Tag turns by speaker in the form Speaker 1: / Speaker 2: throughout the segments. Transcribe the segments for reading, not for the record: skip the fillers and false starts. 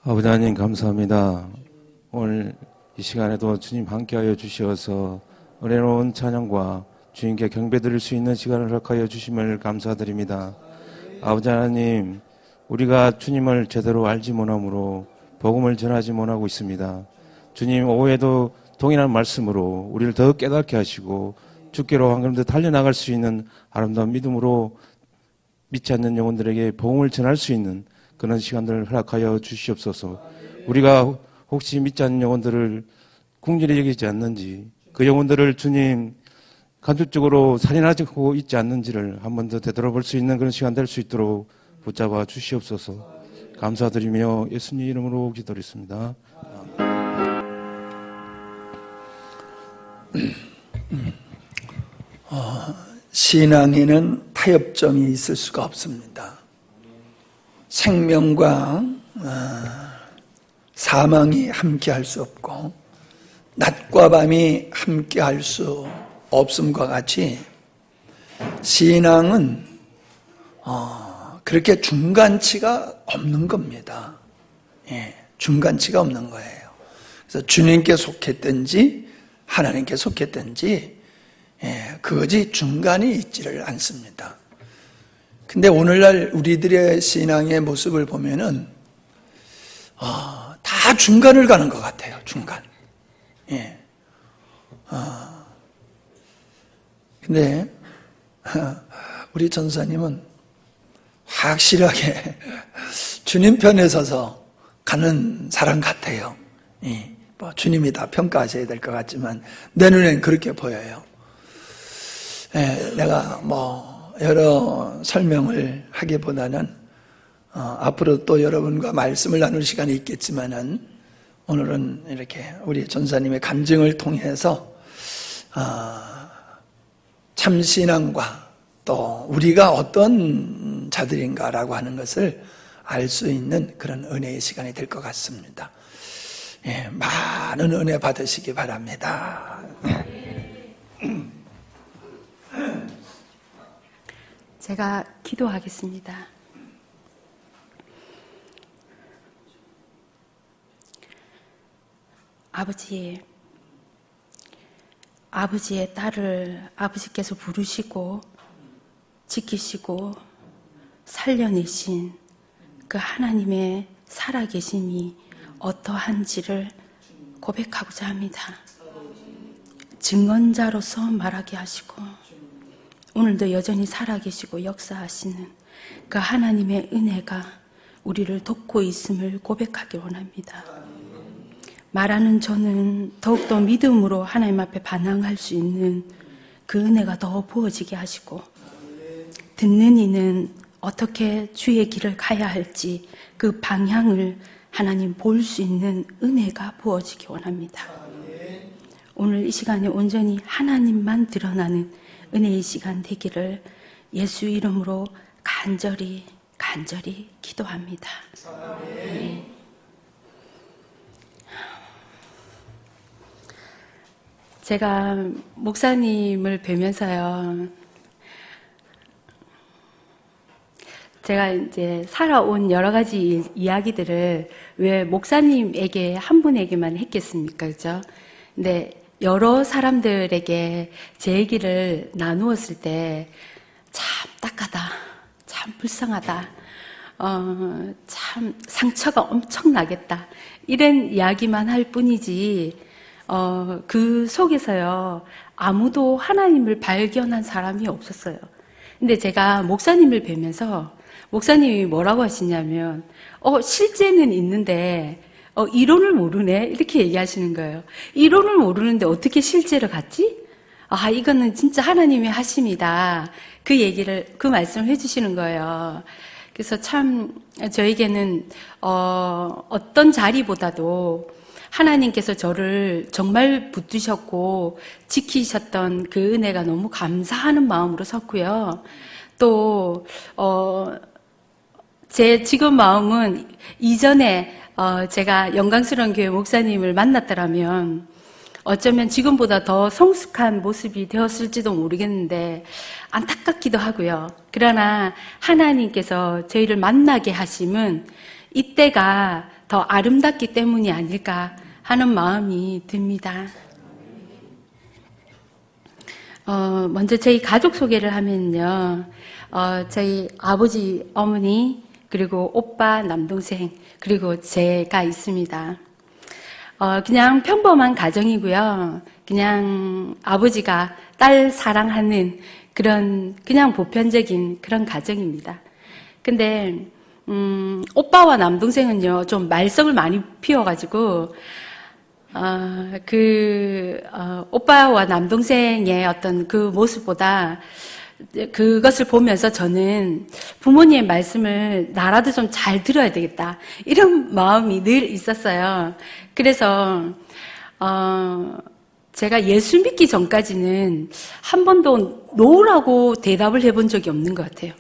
Speaker 1: 아버지 하나님 감사합니다. 오늘 이 시간에도 주님 함께하여 주시어서 은혜로운 찬양과 주님께 경배드릴 수 있는 시간을 허락하여 주심을 감사드립니다. 아버지 하나님, 우리가 주님을 제대로 알지 못하므로 복음을 전하지 못하고 있습니다. 주님, 오후에도 동일한 말씀으로 우리를 더 깨닫게 하시고 주께로 한 걸음 더 달려나갈 수 있는 아름다운 믿음으로 믿지 않는 영혼들에게 복음을 전할 수 있는 그런 시간들을 허락하여 주시옵소서. 우리가 혹시 믿지 않는 영혼들을 궁질히 여기지 않는지, 그 영혼들을 주님 간접적으로 살인하고 있지 않는지를 한 번 더 되돌아볼 수 있는 그런 시간 될 수 있도록 붙잡아 주시옵소서. 감사드리며 예수님 이름으로 기도드렸습니다.
Speaker 2: 신앙에는 타협점이 있을 수가 없습니다. 생명과 사망이 함께할 수 없고 낮과 밤이 함께할 수 없음과 같이 신앙은 그렇게 중간치가 없는 겁니다. 중간치가 없는 거예요. 그래서 주님께 속했든지 하나님께 속했든지 그것이 중간이 있지를 않습니다. 근데 오늘날 우리들의 신앙의 모습을 보면은 다 중간을 가는 것 같아요. 중간. 근데 우리 전사님은 확실하게 주님 편에 서서 가는 사람 같아요. 뭐 주님이 다 평가하셔야 될 것 같지만 내 눈엔 그렇게 보여요. 내가 뭐 여러 설명을 하기보다는 앞으로 또 여러분과 말씀을 나눌 시간이 있겠지만은 오늘은 이렇게 우리 전사님의 간증을 통해서 참신앙과 또 우리가 어떤 자들인가라고 하는 것을 알 수 있는 그런 은혜의 시간이 될 것 같습니다. 많은 은혜 받으시기 바랍니다.
Speaker 3: 제가 기도하겠습니다. 아버지의 딸을 아버지께서 부르시고 지키시고 살려내신 그 하나님의 살아계심이 어떠한지를 고백하고자 합니다. 증언자로서 말하게 하시고 오늘도 여전히 살아계시고 역사하시는 그 하나님의 은혜가 우리를 돕고 있음을 고백하기 원합니다. 말하는 저는 더욱더 믿음으로 하나님 앞에 반항할 수 있는 그 은혜가 더 부어지게 하시고 듣는 이는 어떻게 주의 길을 가야 할지 그 방향을 하나님 볼 수 있는 은혜가 부어지기 원합니다. 오늘 이 시간에 온전히 하나님만 드러나는 은혜의 시간 되기를 예수 이름으로 간절히 기도합니다. 네. 제가 목사님을 뵈면서요, 제가 이제 살아온 여러 가지 이야기들을 왜 목사님에게 한 분에게만 했겠습니까? 그죠? 근데 여러 사람들에게 제 얘기를 나누었을 때 참 딱하다, 참 불쌍하다, 참 상처가 엄청나겠다 이런 이야기만 할 뿐이지 그 속에서요 아무도 하나님을 발견한 사람이 없었어요. 근데 제가 목사님을 뵈면서 목사님이 뭐라고 하시냐면 실제는 있는데 이론을 모르네 이렇게 얘기하시는 거예요. 이론을 모르는데 어떻게 실제로 갔지? 이거는 진짜 하나님의 하심이다. 그 말씀을 해주시는 거예요. 그래서 참 저에게는 어떤 자리보다도 하나님께서 저를 정말 붙드셨고 지키셨던 그 은혜가 너무 감사하는 마음으로 섰고요. 또 제 지금 마음은 이전에 제가 영광스러운 교회 목사님을 만났더라면 어쩌면 지금보다 더 성숙한 모습이 되었을지도 모르겠는데 안타깝기도 하고요. 그러나 하나님께서 저희를 만나게 하심은 이때가 더 아름답기 때문이 아닐까 하는 마음이 듭니다. 먼저 저희 가족 소개를 하면요. 저희 아버지, 어머니, 그리고 오빠, 남동생, 그리고 제가 있습니다. 그냥 평범한 가정이고요. 그냥 아버지가 딸 사랑하는 그냥 보편적인 그런 가정입니다. 근데, 오빠와 남동생은요, 좀 말썽을 많이 피워가지고, 오빠와 남동생의 어떤 그 모습보다 그것을 보면서 저는 부모님의 말씀을 나라도 좀 잘 들어야 되겠다. 이런 마음이 늘 있었어요. 그래서, 제가 예수 믿기 전까지는 한 번도 노라고 대답을 해본 적이 없는 것 같아요.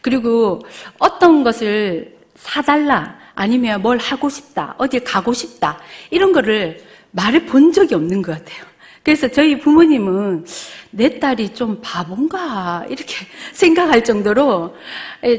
Speaker 3: 그리고 어떤 것을 사달라, 아니면 뭘 하고 싶다, 어딜 가고 싶다, 이런 거를 말해 본 적이 없는 것 같아요. 그래서 저희 부모님은 내 딸이 좀 바본가 이렇게 생각할 정도로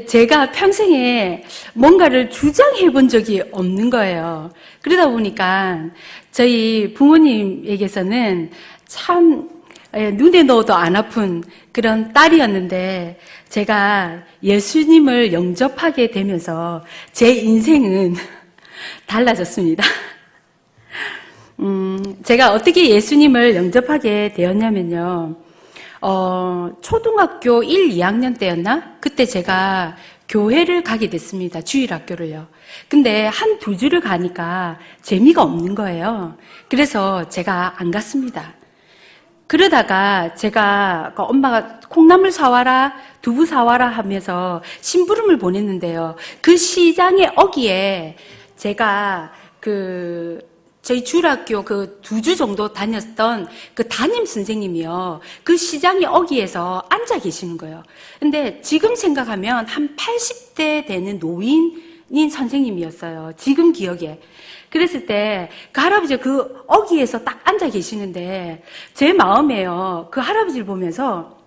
Speaker 3: 제가 평생에 뭔가를 주장해 본 적이 없는 거예요. 그러다 보니까 저희 부모님에게서는 참 눈에 넣어도 안 아픈 그런 딸이었는데 제가 예수님을 영접하게 되면서 제 인생은 달라졌습니다. 제가 어떻게 예수님을 영접하게 되었냐면요. 초등학교 1, 2학년 때였나? 그때 제가 교회를 가게 됐습니다. 주일학교를요. 근데 한 두 주를 가니까 재미가 없는 거예요. 그래서 제가 안 갔습니다. 그러다가 제가 엄마가 콩나물 사와라, 두부 사와라 하면서 심부름을 보냈는데요. 그 시장의 어귀에 제가 저희 주일학교 그 2주 정도 다녔던 그 담임 선생님이요. 그 시장의 어귀에서 앉아 계시는 거예요. 근데 지금 생각하면 한 80대 되는 노인인 선생님이었어요. 지금 기억에. 그랬을 때 그 할아버지가 그 어귀에서 딱 앉아 계시는데 제 마음에요. 그 할아버지를 보면서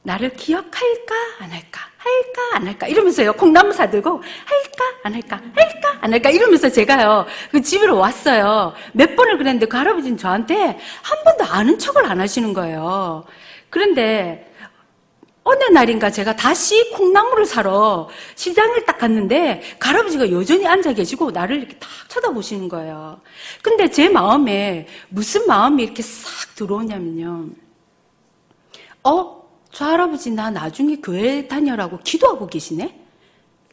Speaker 3: 나를 기억할까 안 할까? 할까 안 할까? 이러면서요. 콩나물 사들고 할까 안 할까? 할까 안 할까? 이러면서 제가요. 그 집으로 왔어요. 몇 번을 그랬는데 그 할아버지는 저한테 한 번도 아는 척을 안 하시는 거예요. 그런데 어느 날인가 제가 다시 콩나물을 사러 시장을 딱 갔는데 그 할아버지가 여전히 앉아 계시고 나를 이렇게 딱 쳐다보시는 거예요. 근데 제 마음에 무슨 마음이 이렇게 싹 들어오냐면요. 저 할아버지 나 나중에 교회 다녀라고 기도하고 계시네?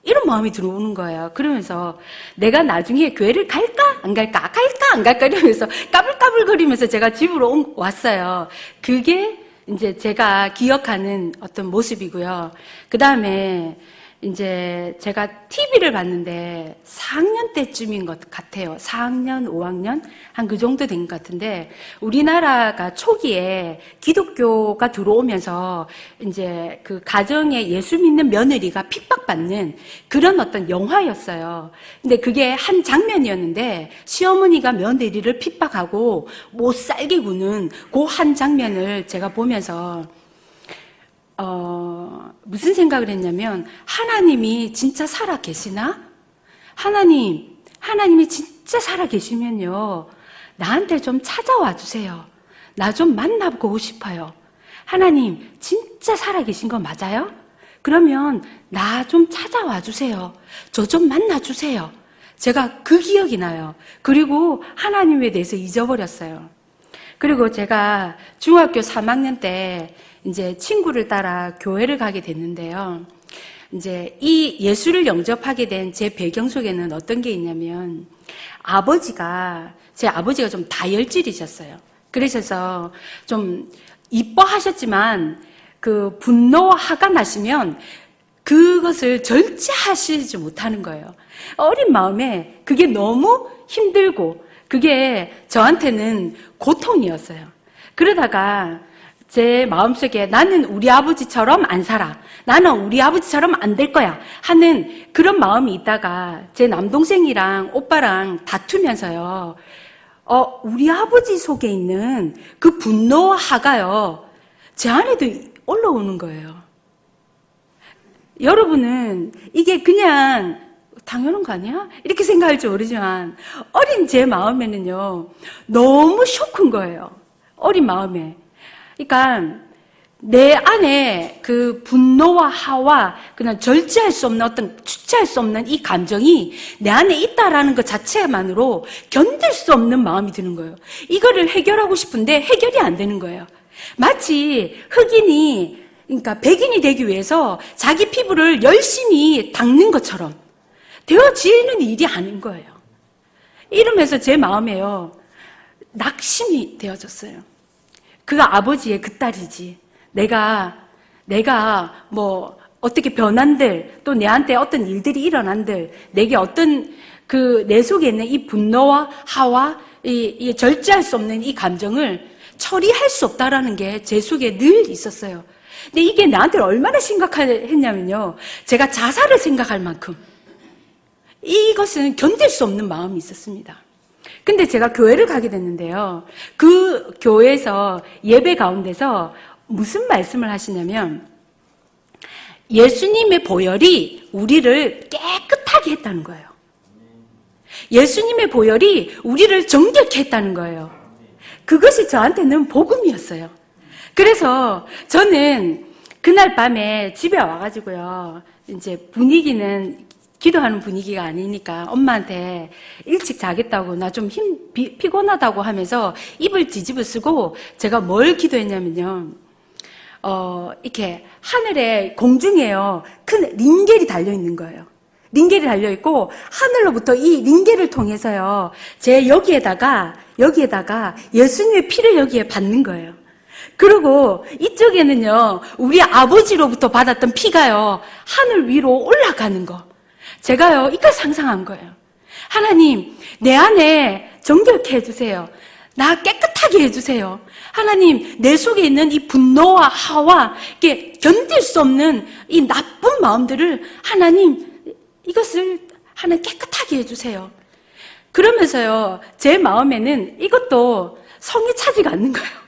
Speaker 3: 이런 마음이 들어오는 거예요. 그러면서 내가 나중에 교회를 갈까? 안 갈까? 갈까? 안 갈까? 이러면서 까불까불거리면서 제가 집으로 왔어요. 그게 이제 제가 기억하는 어떤 모습이고요. 그 다음에 이제 제가 TV를 봤는데 4학년 때쯤인 것 같아요. 4학년, 5학년? 한 그 정도 된 것 같은데 우리나라가 초기에 기독교가 들어오면서 이제 그 가정에 예수 믿는 며느리가 핍박받는 그런 어떤 영화였어요. 근데 그게 한 장면이었는데 시어머니가 며느리를 핍박하고 못 살게 구는 그 한 장면을 제가 보면서 무슨 생각을 했냐면, 하나님이 진짜 살아 계시나? 하나님이 진짜 살아 계시면요, 나한테 좀 찾아와 주세요. 나 좀 만나보고 싶어요. 하나님, 진짜 살아 계신 거 맞아요? 그러면 나 좀 찾아와 주세요. 저 좀 만나 주세요. 제가 그 기억이 나요. 그리고 하나님에 대해서 잊어버렸어요. 그리고 제가 중학교 3학년 때 이제 친구를 따라 교회를 가게 됐는데요. 이제 이 예수를 영접하게 된 제 배경 속에는 어떤 게 있냐면 제 아버지가 좀 다혈질이셨어요. 그러셔서 좀 이뻐하셨지만 그 분노와 화가 나시면 그것을 절제하시지 못하는 거예요. 어린 마음에 그게 너무 힘들고 그게 저한테는 고통이었어요. 그러다가 제 마음속에 나는 우리 아버지처럼 안 살아. 나는 우리 아버지처럼 안 될 거야. 하는 그런 마음이 있다가 제 남동생이랑 오빠랑 다투면서요. 우리 아버지 속에 있는 그 분노와 화가요. 제 안에도 올라오는 거예요. 여러분은 이게 그냥 당연한 거 아니야? 이렇게 생각할지 모르지만 어린 제 마음에는요 너무 쇼크인 거예요. 어린 마음에. 그러니까 내 안에 그 분노와 화와 그냥 절제할 수 없는 어떤 주체할 수 없는 이 감정이 내 안에 있다라는 것 자체만으로 견딜 수 없는 마음이 드는 거예요. 이거를 해결하고 싶은데 해결이 안 되는 거예요. 마치 흑인이 그러니까 백인이 되기 위해서 자기 피부를 열심히 닦는 것처럼 되어지는 일이 아닌 거예요. 이러면서 제 마음에요 낙심이 되어졌어요. 그가 아버지의 그 딸이지. 내가 뭐 어떻게 변한들 또 내한테 어떤 일들이 일어난들 내게 어떤 그 내 속에 있는 이 분노와 화와 이 절제할 수 없는 이 감정을 처리할 수 없다라는 게 제 속에 늘 있었어요. 근데 이게 나한테 얼마나 심각했냐면요. 제가 자살을 생각할 만큼 이것은 견딜 수 없는 마음이 있었습니다. 근데 제가 교회를 가게 됐는데요. 그 교회에서 예배 가운데서 무슨 말씀을 하시냐면 예수님의 보혈이 우리를 깨끗하게 했다는 거예요. 예수님의 보혈이 우리를 정결케 했다는 거예요. 그것이 저한테는 복음이었어요. 그래서 저는 그날 밤에 집에 와가지고요. 이제 분위기는 기도하는 분위기가 아니니까 엄마한테 일찍 자겠다고 나 좀 피곤하다고 하면서 입을 뒤집어 쓰고 제가 뭘 기도했냐면요. 이렇게 하늘에 공중에요. 큰 링겔이 달려있는 거예요. 링겔이 달려있고 하늘로부터 이 링겔을 통해서요. 제 여기에다가 예수님의 피를 여기에 받는 거예요. 그리고 이쪽에는요. 우리 아버지로부터 받았던 피가요. 하늘 위로 올라가는 거. 제가요. 이걸 상상한 거예요. 하나님 내 안에 정결케 해주세요. 나 깨끗하게 해주세요. 하나님 내 속에 있는 이 분노와 화와 이게 견딜 수 없는 이 나쁜 마음들을 하나님 이것을 하나님 깨끗하게 해주세요. 그러면서요 제 마음에는 이것도 성이 차지가 않는 거예요.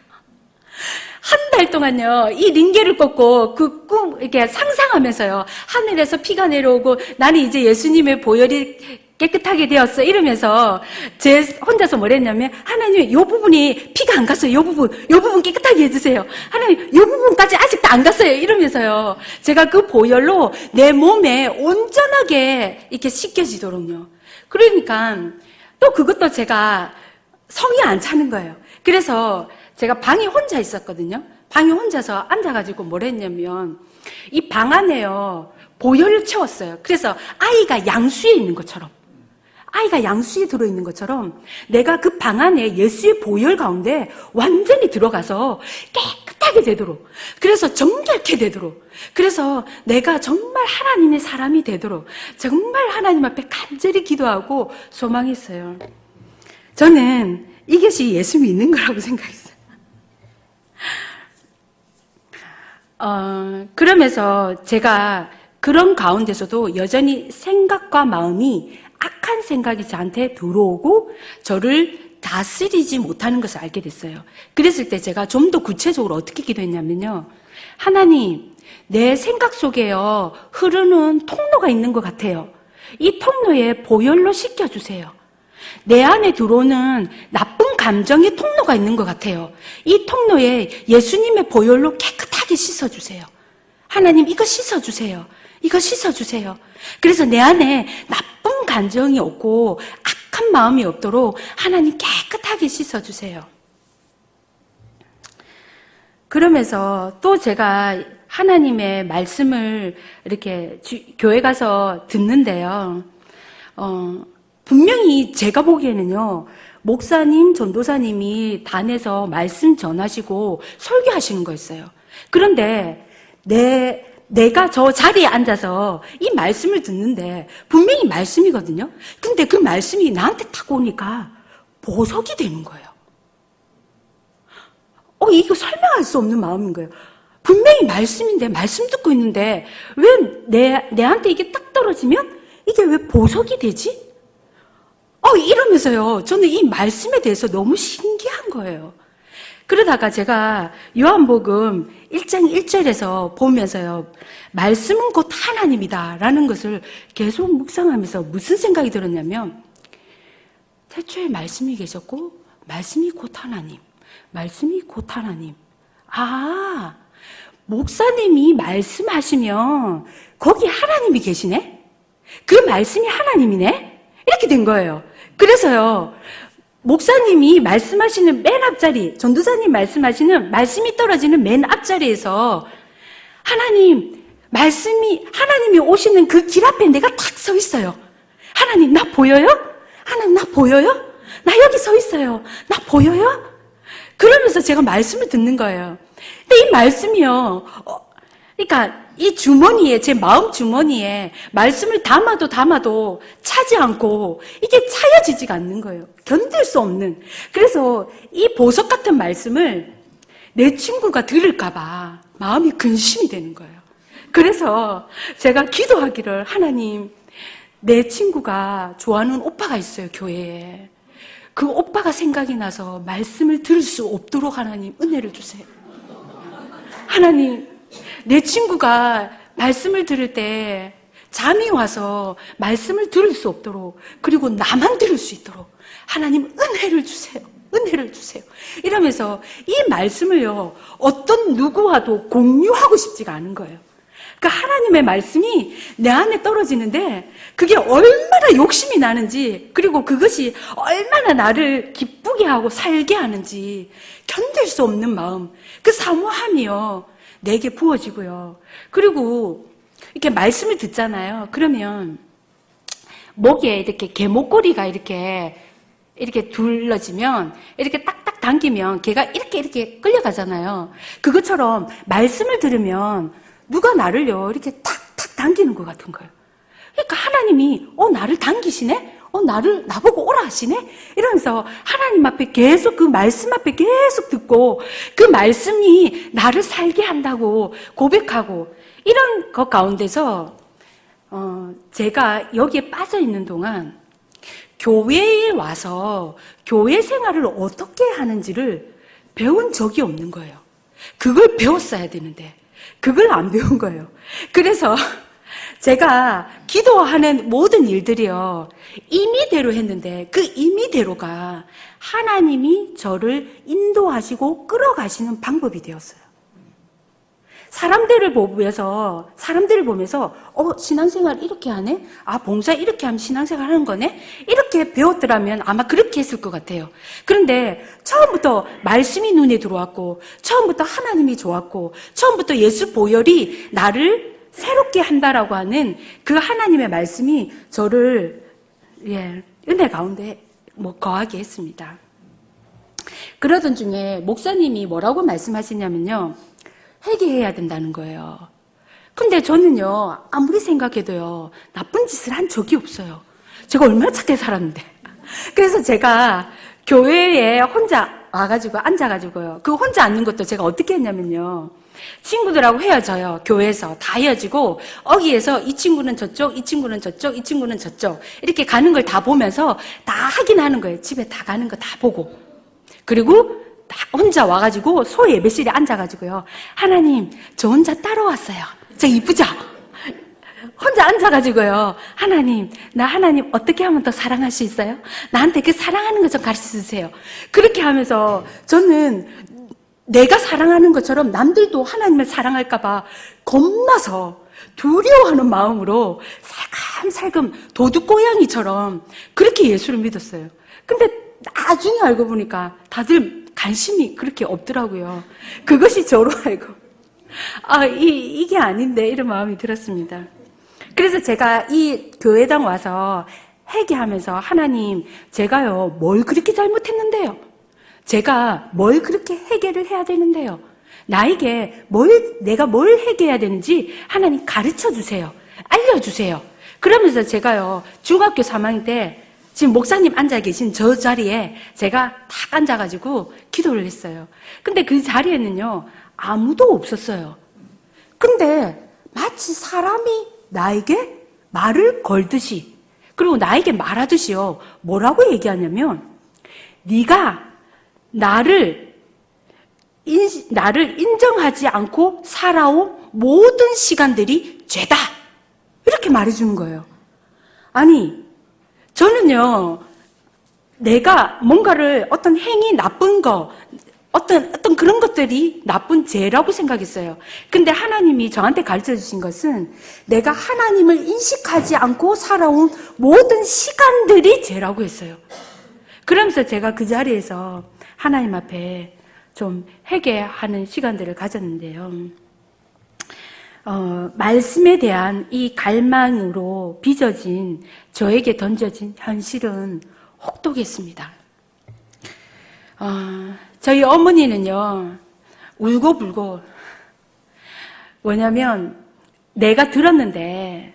Speaker 3: 한 달 동안요, 이 링겔을 꽂고 그 꿈, 이렇게 상상하면서요, 하늘에서 피가 내려오고 나는 이제 예수님의 보혈이 깨끗하게 되었어. 이러면서 제 혼자서 뭘 했냐면, 하나님, 요 부분이 피가 안 갔어요. 요 부분 깨끗하게 해주세요. 하나님, 요 부분까지 아직도 안 갔어요. 이러면서요, 제가 그 보혈로 내 몸에 온전하게 이렇게 씻겨지도록요. 그러니까 또 그것도 제가 성이 안 차는 거예요. 그래서 제가 방에 혼자 있었거든요. 방에 혼자서 앉아가지고 뭘 했냐면 이 방 안에요 보혈을 채웠어요. 그래서 아이가 양수에 있는 것처럼 아이가 양수에 들어있는 것처럼 내가 그 방 안에 예수의 보혈 가운데 완전히 들어가서 깨끗하게 되도록 그래서 정결케 되도록 그래서 내가 정말 하나님의 사람이 되도록 정말 하나님 앞에 간절히 기도하고 소망했어요. 저는 이것이 예수 믿는 거라고 생각했어요. 그러면서 제가 그런 가운데서도 여전히 생각과 마음이 악한 생각이 저한테 들어오고 저를 다스리지 못하는 것을 알게 됐어요. 그랬을 때 제가 좀 더 구체적으로 어떻게 기도했냐면요. 하나님, 내 생각 속에요 흐르는 통로가 있는 것 같아요. 이 통로에 보혈로 씻겨주세요. 내 안에 들어오는 나쁜 감정의 통로가 있는 것 같아요. 이 통로에 예수님의 보혈로 깨끗하게 씻어주세요. 하나님 이거 씻어주세요. 이거 씻어주세요. 그래서 내 안에 나쁜 감정이 없고 악한 마음이 없도록 하나님 깨끗하게 씻어주세요. 그러면서 또 제가 하나님의 말씀을 이렇게 교회 가서 듣는데요. 분명히 제가 보기에는요, 목사님, 전도사님이 단에서 말씀 전하시고 설교하시는 거였어요. 그런데 내가 저 자리에 앉아서 이 말씀을 듣는데 분명히 말씀이거든요. 근데 그 말씀이 나한테 딱 오니까 보석이 되는 거예요. 이거 설명할 수 없는 마음인 거예요. 분명히 말씀인데, 말씀 듣고 있는데 왜 내한테 이게 딱 떨어지면 이게 왜 보석이 되지? 이러면서요, 저는 이 말씀에 대해서 너무 신기한 거예요. 그러다가 제가 요한복음 1장 1절에서 보면서요, 말씀은 곧 하나님이다 라는 것을 계속 묵상하면서 무슨 생각이 들었냐면, 태초에 말씀이 계셨고 말씀이 곧 하나님, 말씀이 곧 하나님. 아, 목사님이 말씀하시면 거기 하나님이 계시네? 그 말씀이 하나님이네? 이렇게 된 거예요. 그래서요, 목사님이 말씀하시는 맨 앞자리, 전도사님 말씀하시는 말씀이 떨어지는 맨 앞자리에서 하나님이 오시는 그 길 앞에 내가 탁 서 있어요. 하나님, 나 보여요? 하나님, 나 보여요? 나 여기 서 있어요. 나 보여요? 그러면서 제가 말씀을 듣는 거예요. 근데 이 말씀이요, 그러니까 이 주머니에, 제 마음 주머니에 말씀을 담아도 차지 않고 이게 차여지지가 않는 거예요. 견딜 수 없는. 그래서 이 보석 같은 말씀을 내 친구가 들을까봐 마음이 근심이 되는 거예요. 그래서 제가 기도하기를, 하나님, 내 친구가 좋아하는 오빠가 있어요, 교회에. 그 오빠가 생각이 나서 말씀을 들을 수 없도록 하나님 은혜를 주세요. 하나님, 내 친구가 말씀을 들을 때 잠이 와서 말씀을 들을 수 없도록, 그리고 나만 들을 수 있도록 하나님 은혜를 주세요. 은혜를 주세요. 이러면서 이 말씀을요, 어떤 누구와도 공유하고 싶지가 않은 거예요. 그 하나님의 말씀이 내 안에 떨어지는데 그게 얼마나 욕심이 나는지, 그리고 그것이 얼마나 나를 기쁘게 하고 살게 하는지 견딜 수 없는 마음, 그 사모함이요, 내게 부어지고요. 그리고 이렇게 말씀을 듣잖아요. 그러면 목에 이렇게 개목걸이가 이렇게 둘러지면, 이렇게 딱딱 당기면 걔가 이렇게 끌려가잖아요. 그것처럼 말씀을 들으면 누가 나를요, 이렇게 탁탁 당기는 것 같은 거예요. 그러니까 하나님이, 나를 당기시네? 나보고 오라 하시네? 이러면서 하나님 앞에 계속, 그 말씀 앞에 계속 듣고, 그 말씀이 나를 살게 한다고 고백하고, 이런 것 가운데서, 제가 여기에 빠져 있는 동안, 교회에 와서 교회 생활을 어떻게 하는지를 배운 적이 없는 거예요. 그걸 배웠어야 되는데 그걸 안 배운 거예요. 그래서 제가 기도하는 모든 일들이요, 임의대로 했는데 그 임의대로가 하나님이 저를 인도하시고 끌어가시는 방법이 되었어요. 사람들을 보면서 신앙생활 이렇게 하네? 봉사 이렇게 하면 신앙생활 하는 거네? 이렇게 배웠더라면 아마 그렇게 했을 것 같아요. 그런데 처음부터 말씀이 눈에 들어왔고, 처음부터 하나님이 좋았고, 처음부터 예수 보혈이 나를 새롭게 한다라고 하는 그 하나님의 말씀이 저를 은혜 가운데 거하게 했습니다. 그러던 중에 목사님이 뭐라고 말씀하시냐면요, 회개해야 된다는 거예요. 근데 저는요, 아무리 생각해도요, 나쁜 짓을 한 적이 없어요. 제가 얼마나 착하게 살았는데. 그래서 제가 교회에 혼자 와가지고 앉아가지고요, 그 혼자 앉는 것도 제가 어떻게 했냐면요, 친구들하고 헤어져요. 교회에서 다 헤어지고 어기에서 이 친구는 저쪽, 이 친구는 저쪽, 이 친구는 저쪽, 이렇게 가는 걸 다 보면서 다 확인하는 거예요. 집에 다 가는 거 다 보고. 그리고 다 혼자 와가지고 소 예배실에 앉아가지고요, 하나님, 저 혼자 따라왔어요. 저 이쁘죠? 혼자 앉아가지고요, 하나님, 나 하나님 어떻게 하면 더 사랑할 수 있어요? 나한테 그 사랑하는 거 좀 가르쳐 주세요. 그렇게 하면서 저는 내가 사랑하는 것처럼 남들도 하나님을 사랑할까봐 겁나서 두려워하는 마음으로 살금살금 도둑고양이처럼 그렇게 예수를 믿었어요. 근데 나중에 알고 보니까 다들 관심이 그렇게 없더라고요. 그것이 저로 알고, 이게 아닌데, 이런 마음이 들었습니다. 그래서 제가 이 교회당 와서 회개하면서, 하나님, 제가요, 뭘 그렇게 잘못했는데요? 제가 뭘 그렇게 회개를 해야 되는데요? 나에게 내가 뭘 회개해야 되는지 하나님 가르쳐 주세요. 알려주세요. 그러면서 제가요, 중학교 3학년 때 지금 목사님 앉아 계신 저 자리에 제가 탁 앉아가지고 기도를 했어요. 근데 그 자리에는요, 아무도 없었어요. 근데 마치 사람이 나에게 말을 걸듯이, 그리고 나에게 말하듯이요, 뭐라고 얘기하냐면, 네가 나를 나를 인정하지 않고 살아온 모든 시간들이 죄다. 이렇게 말해주는 거예요. 아니, 저는요, 내가 뭔가를 어떤 행위 나쁜 거, 어떤 그런 것들이 나쁜 죄라고 생각했어요. 근데 하나님이 저한테 가르쳐 주신 것은 내가 하나님을 인식하지 않고 살아온 모든 시간들이 죄라고 했어요. 그러면서 제가 그 자리에서 하나님 앞에 좀 회개하는 시간들을 가졌는데요. 말씀에 대한 이 갈망으로 빚어진 저에게 던져진 현실은 혹독했습니다. 저희 어머니는요, 울고불고, 뭐냐면, 내가 들었는데,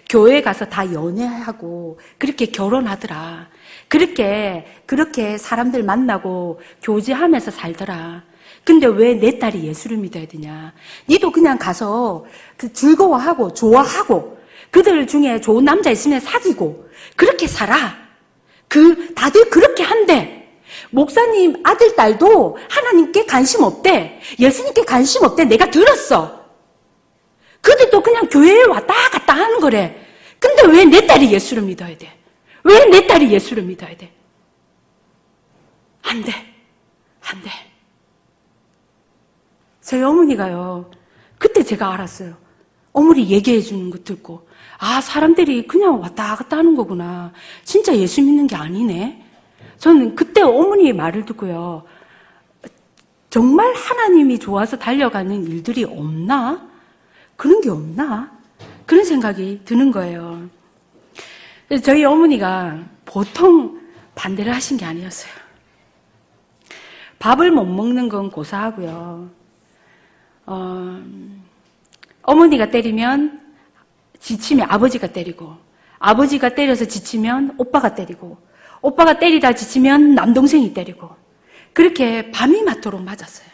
Speaker 3: 교회 가서 다 연애하고, 그렇게 결혼하더라. 그렇게 사람들 만나고, 교제하면서 살더라. 근데 왜 내 딸이 예수를 믿어야 되냐? 니도 그냥 가서 즐거워하고, 좋아하고, 그들 중에 좋은 남자 있으면 사귀고, 그렇게 살아. 다들 그렇게 한대. 목사님 아들, 딸도 하나님께 관심 없대. 예수님께 관심 없대. 내가 들었어. 그들도 그냥 교회에 왔다 갔다 하는 거래. 근데 왜 내 딸이 예수를 믿어야 돼? 왜 내 딸이 예수를 믿어야 돼? 안 돼. 저희 어머니가요, 그때 제가 알았어요. 어머니 얘기해 주는 거 듣고, 사람들이 그냥 왔다 갔다 하는 거구나. 진짜 예수 믿는 게 아니네. 저는 그때 어머니의 말을 듣고요, 정말 하나님이 좋아서 달려가는 일들이 없나? 그런 게 없나? 그런 생각이 드는 거예요. 저희 어머니가 보통 반대를 하신 게 아니었어요. 밥을 못 먹는 건 고사하고요. 어머니가 때리면 지치면 아버지가 때리고, 아버지가 때려서 지치면 오빠가 때리고, 오빠가 때리다 지치면 남동생이 때리고, 그렇게 밤이 맞도록 맞았어요.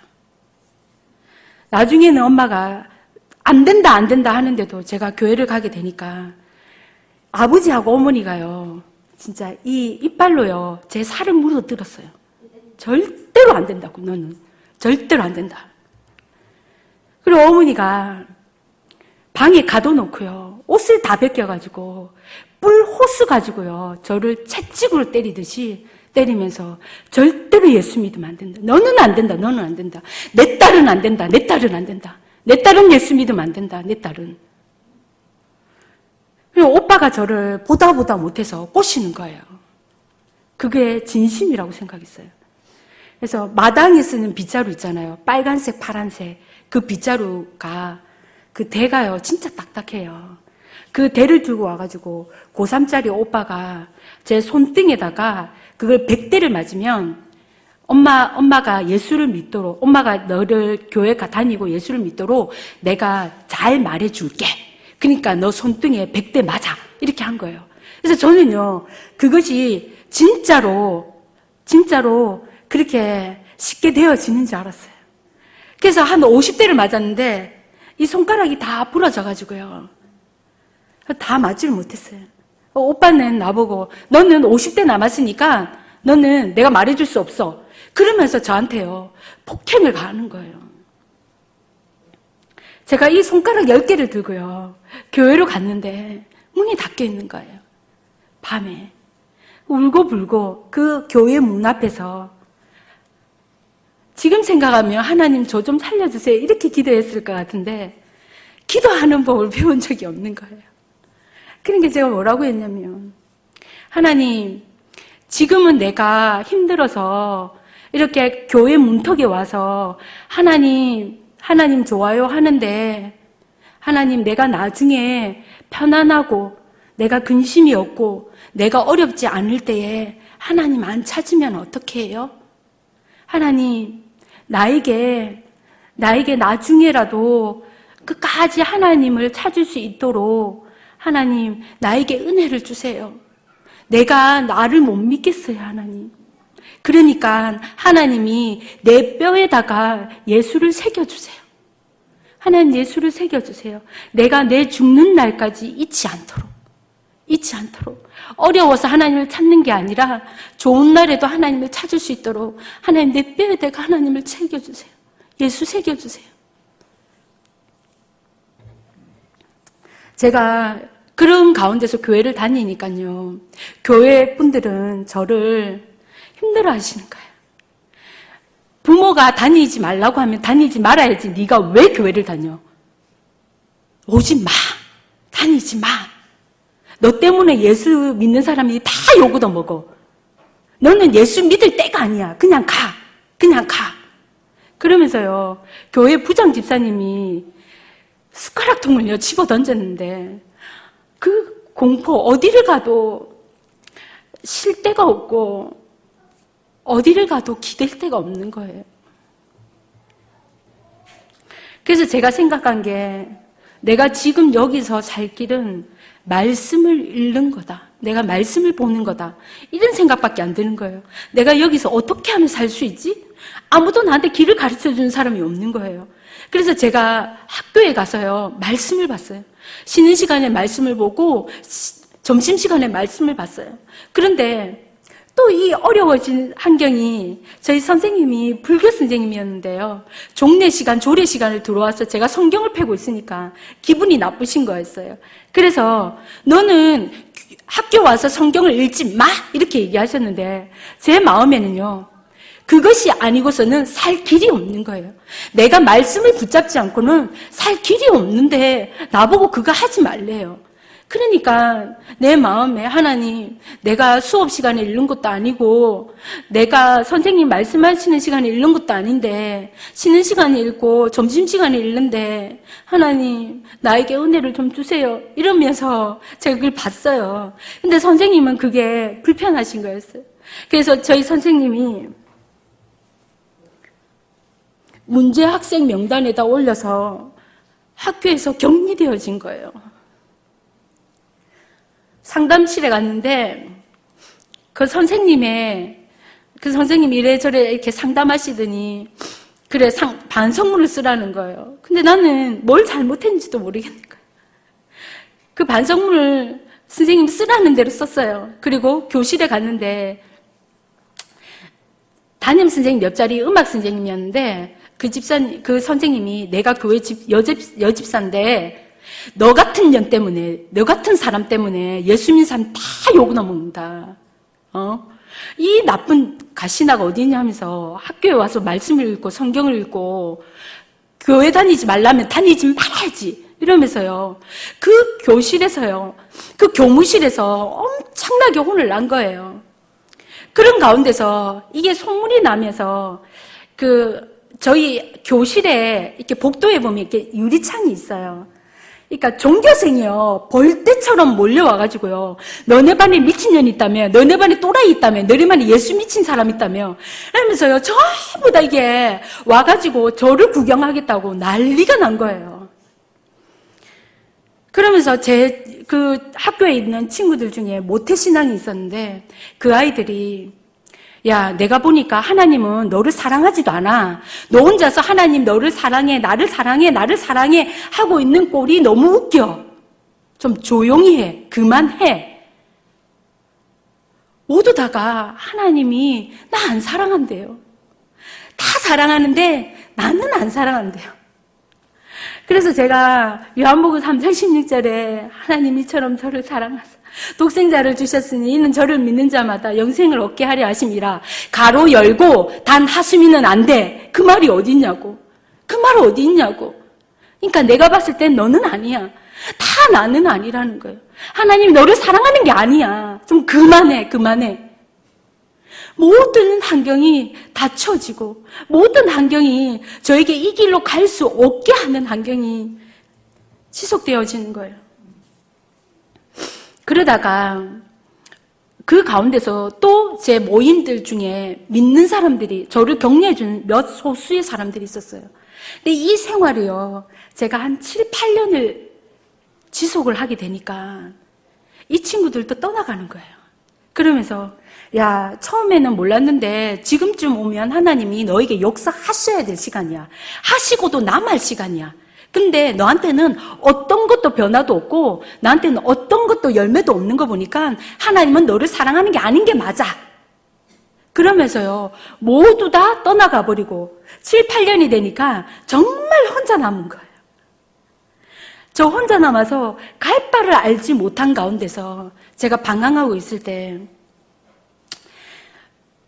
Speaker 3: 나중에는 엄마가 안 된다 하는데도 제가 교회를 가게 되니까 아버지하고 어머니가요, 진짜 이 이빨로요, 제 살을 물어뜯었어요. 절대로 안 된다고, 너는. 절대로 안 된다. 그리고 어머니가 방에 가둬놓고요, 옷을 다 벗겨가지고 뿔 호스 가지고요, 저를 채찍으로 때리듯이 때리면서 절대로 예수 믿으면 안 된다. 너는 안 된다. 내 딸은 안 된다. 내 딸은 예수 믿으면 안 된다. 내 딸은. 그리고 오빠가 저를 보다 못해서 꼬시는 거예요. 그게 진심이라고 생각했어요. 그래서 마당에 쓰는 빗자루 있잖아요. 빨간색, 파란색. 그 빗자루가, 그 대가요, 진짜 딱딱해요. 그 대를 들고 와가지고 고3짜리 오빠가 제 손등에다가 그걸 100대를 맞으면 엄마가 예수를 믿도록, 엄마가 너를 교회 다니고 예수를 믿도록 내가 잘 말해줄게. 그러니까 너 손등에 100대 맞아. 이렇게 한 거예요. 그래서 저는요, 그것이 진짜로 그렇게 쉽게 되어지는 줄 알았어요. 그래서 한 50대를 맞았는데 이 손가락이 다 부러져가지고요, 다 맞지를 못했어요. 오빠는 나보고 너는 50대 남았으니까 너는 내가 말해줄 수 없어. 그러면서 저한테요, 폭행을 가하는 거예요. 제가 이 손가락 10개를 들고요, 교회로 갔는데 문이 닫혀 있는 거예요. 밤에 울고불고 그 교회 문 앞에서, 지금 생각하면 하나님 저 좀 살려주세요 이렇게 기도했을 것 같은데 기도하는 법을 배운 적이 없는 거예요. 그러니까 제가 뭐라고 했냐면, 하나님, 지금은 내가 힘들어서 이렇게 교회 문턱에 와서 하나님 좋아요 하는데, 하나님, 내가 나중에 편안하고 내가 근심이 없고 내가 어렵지 않을 때에 하나님 안 찾으면 어떻게 해요? 하나님, 나에게 나중에라도 끝까지 하나님을 찾을 수 있도록 하나님, 나에게 은혜를 주세요. 내가 나를 못 믿겠어요, 하나님. 그러니까 하나님이 내 뼈에다가 예수를 새겨주세요. 하나님, 예수를 새겨주세요. 내가 내 죽는 날까지 잊지 않도록. 잊지 않도록, 어려워서 하나님을 찾는 게 아니라 좋은 날에도 하나님을 찾을 수 있도록 하나님 내 뼈에다가 하나님을 새겨주세요. 예수 새겨주세요. 제가 그런 가운데서 교회를 다니니까요, 교회 분들은 저를 힘들어 하시는 거예요. 부모가 다니지 말라고 하면 다니지 말아야지. 네가 왜 교회를 다녀? 오지 마. 다니지 마. 너 때문에 예수 믿는 사람이 다 욕 얻어먹어. 너는 예수 믿을 때가 아니야. 그냥 가. 그냥 가. 그러면서요, 교회 부장 집사님이 숟가락통을요 집어 던졌는데 그 공포, 어디를 가도 쉴 데가 없고 어디를 가도 기댈 데가 없는 거예요. 그래서 제가 생각한 게, 내가 지금 여기서 살 길은 말씀을 읽는 거다. 내가 말씀을 보는 거다. 이런 생각밖에 안 드는 거예요. 내가 여기서 어떻게 하면 살 수 있지? 아무도 나한테 길을 가르쳐 주는 사람이 없는 거예요. 그래서 제가 학교에 가서요, 말씀을 봤어요. 쉬는 시간에 말씀을 보고 점심시간에 말씀을 봤어요. 그런데 또 이 어려워진 환경이, 저희 선생님이 불교 선생님이었는데요, 종례 시간, 조례 시간을 들어와서 제가 성경을 펴고 있으니까 기분이 나쁘신 거였어요. 그래서 너는 학교 와서 성경을 읽지 마! 이렇게 얘기하셨는데 제 마음에는요, 그것이 아니고서는 살 길이 없는 거예요. 내가 말씀을 붙잡지 않고는 살 길이 없는데 나보고 그거 하지 말래요. 그러니까 내 마음에, 하나님, 내가 수업 시간에 읽는 것도 아니고 내가 선생님 말씀하시는 시간에 읽는 것도 아닌데 쉬는 시간에 읽고 점심시간에 읽는데 하나님, 나에게 은혜를 좀 주세요. 이러면서 제가 그걸 봤어요. 근데 선생님은 그게 불편하신 거였어요. 그래서 저희 선생님이 문제 학생 명단에다 올려서 학교에서 격리되어진 거예요. 상담실에 갔는데 그 선생님이 이래저래 이렇게 상담하시더니 그래, 반성문을 쓰라는 거예요. 근데 나는 뭘 잘못했는지도 모르겠는 거예요. 그 반성문을 선생님이 쓰라는 대로 썼어요. 그리고 교실에 갔는데 담임 선생님 옆자리 음악 선생님이었는데 그 선생님이 내가 교회 여집사인데 너 같은 년 때문에, 너 같은 사람 때문에 예수 믿는 사람 다 욕 넘어온다. 이 나쁜 가시나가 어디 있냐 하면서 학교에 와서 말씀을 읽고 성경을 읽고 교회 다니지 말라면 다니지 말아야지. 이러면서요. 그 교실에서요. 그 교무실에서 엄청나게 혼을 난 거예요. 그런 가운데서 이게 소문이 나면서 저희 교실에 이렇게 복도에 보면 이렇게 유리창이 있어요. 그러니까 종교생이요, 벌떼처럼 몰려와가지고요, 너네 반에 미친년이 있다며, 너네 반에 또라이 있다며, 너네 반에 예수 미친 사람 있다며, 이러면서요, 전부 다 이게 와가지고 저를 구경하겠다고 난리가 난 거예요. 그러면서 그 학교에 있는 친구들 중에 모태신앙이 있었는데, 그 아이들이, 야, 내가 보니까 하나님은 너를 사랑하지도 않아. 너 혼자서 하나님 너를 사랑해, 나를 사랑해, 나를 사랑해 하고 있는 꼴이 너무 웃겨. 좀 조용히 해. 그만해. 모두 다가 하나님이 나 안 사랑한대요. 다 사랑하는데 나는 안 사랑한대요. 그래서 제가 요한복음 3장 16절에 하나님 이처럼 저를 사랑하사 독생자를 주셨으니 이는 저를 믿는 자마다 영생을 얻게 하려 하심이라. 가로 열고 단 하수미는 안 돼. 그 말이 어디 있냐고. 그 말 어디 있냐고. 그러니까 내가 봤을 땐 너는 아니야. 다 나는 아니라는 거예요. 하나님이 너를 사랑하는 게 아니야. 좀 그만해. 모든 환경이 닫혀지고 모든 환경이 저에게 이 길로 갈 수 없게 하는 환경이 지속되어지는 거예요. 그러다가 그 가운데서 또 제 모임들 중에 믿는 사람들이 저를 격려해주는 몇 소수의 사람들이 있었어요. 근데 이 생활이요, 제가 한 7, 8년을 지속을 하게 되니까 이 친구들도 떠나가는 거예요. 그러면서 야, 처음에는 몰랐는데 지금쯤 오면 하나님이 너에게 역사하셔야 될 시간이야. 하시고도 남을 시간이야. 근데 너한테는 어떤 것도 변화도 없고 나한테는 어떤 것도 열매도 없는 거 보니까 하나님은 너를 사랑하는 게 아닌 게 맞아. 그러면서요, 모두 다 떠나가 버리고 7, 8년이 되니까 정말 혼자 남은 거예요. 저 혼자 남아서 갈 바를 알지 못한 가운데서 제가 방황하고 있을 때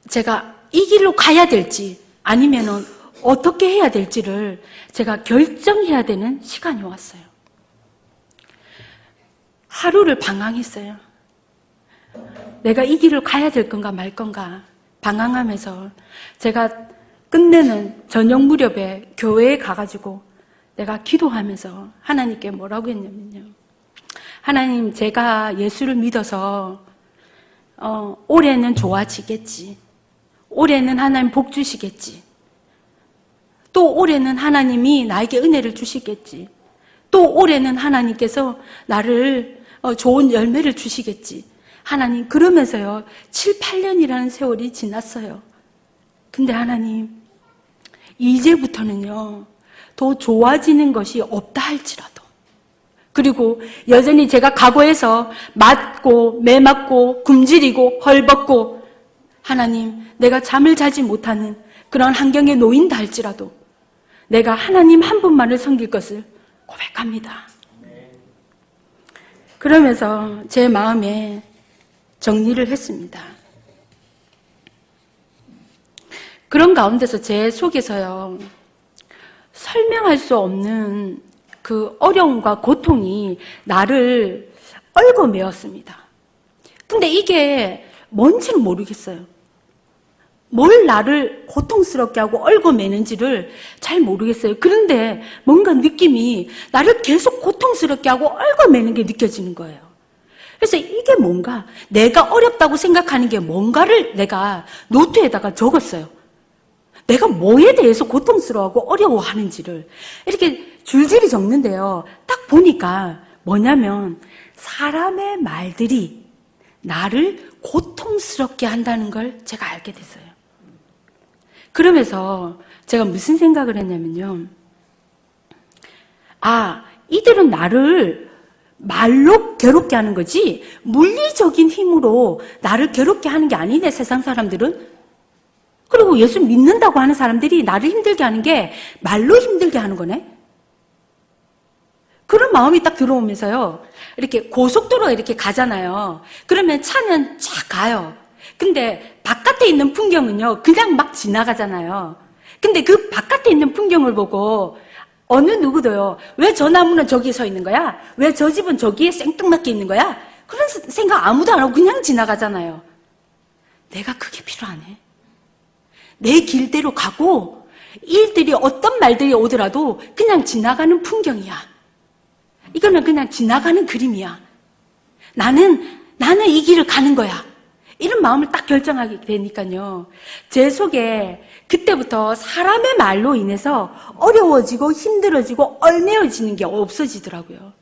Speaker 3: 제가 이 길로 가야 될지 아니면은 어떻게 해야 될지를 제가 결정해야 되는 시간이 왔어요. 하루를 방황했어요. 내가 이 길을 가야 될 건가 말 건가 방황하면서 제가 끝내는 저녁 무렵에 교회에 가가지고 내가 기도하면서 하나님께 뭐라고 했냐면요. 하나님, 제가 예수를 믿어서 올해는 좋아지겠지. 올해는 하나님 복 주시겠지. 또 올해는 하나님이 나에게 은혜를 주시겠지. 또 올해는 하나님께서 나를 좋은 열매를 주시겠지. 하나님, 그러면서요 7, 8년이라는 세월이 지났어요. 근데 하나님, 이제부터는요 더 좋아지는 것이 없다 할지라도, 그리고 여전히 제가 과거에서 맞고 매맞고 굶주리고 헐벗고 하나님, 내가 잠을 자지 못하는 그런 환경에 놓인다 할지라도 내가 하나님 한 분만을 섬길 것을 고백합니다. 그러면서 제 마음에 정리를 했습니다. 그런 가운데서 제 속에서요, 설명할 수 없는 그 어려움과 고통이 나를 얽어매었습니다. 근데 이게 뭔지는 모르겠어요. 뭘 나를 고통스럽게 하고 얽어매는지를 잘 모르겠어요. 그런데 뭔가 느낌이 나를 계속 고통스럽게 하고 얽어매는 게 느껴지는 거예요. 그래서 이게 뭔가, 내가 어렵다고 생각하는 게 뭔가를 내가 노트에다가 적었어요. 내가 뭐에 대해서 고통스러워하고 어려워하는지를 이렇게 줄줄이 적는데요. 딱 보니까 뭐냐면 사람의 말들이 나를 고통스럽게 한다는 걸 제가 알게 됐어요. 그러면서 제가 무슨 생각을 했냐면요. 아, 이들은 나를 말로 괴롭게 하는 거지 물리적인 힘으로 나를 괴롭게 하는 게 아니네, 세상 사람들은. 그리고 예수 믿는다고 하는 사람들이 나를 힘들게 하는 게 말로 힘들게 하는 거네. 그런 마음이 딱 들어오면서요. 이렇게 고속도로에 이렇게 가잖아요. 그러면 차는 쫙 가요. 근데 바깥에 있는 풍경은요, 그냥 막 지나가잖아요. 근데 그 바깥에 있는 풍경을 보고 어느 누구도요, 왜 저 나무는 저기에 서 있는 거야? 왜 저 집은 저기에 생뚱맞게 있는 거야? 그런 생각 아무도 안 하고 그냥 지나가잖아요. 내가 그게 필요하네. 내 길대로 가고 일들이 어떤 말들이 오더라도 그냥 지나가는 풍경이야. 이거는 그냥 지나가는 그림이야. 나는 이 길을 가는 거야. 이런 마음을 딱 결정하게 되니까요. 제 속에 그때부터 사람의 말로 인해서 어려워지고 힘들어지고 얽매여지는 게 없어지더라고요.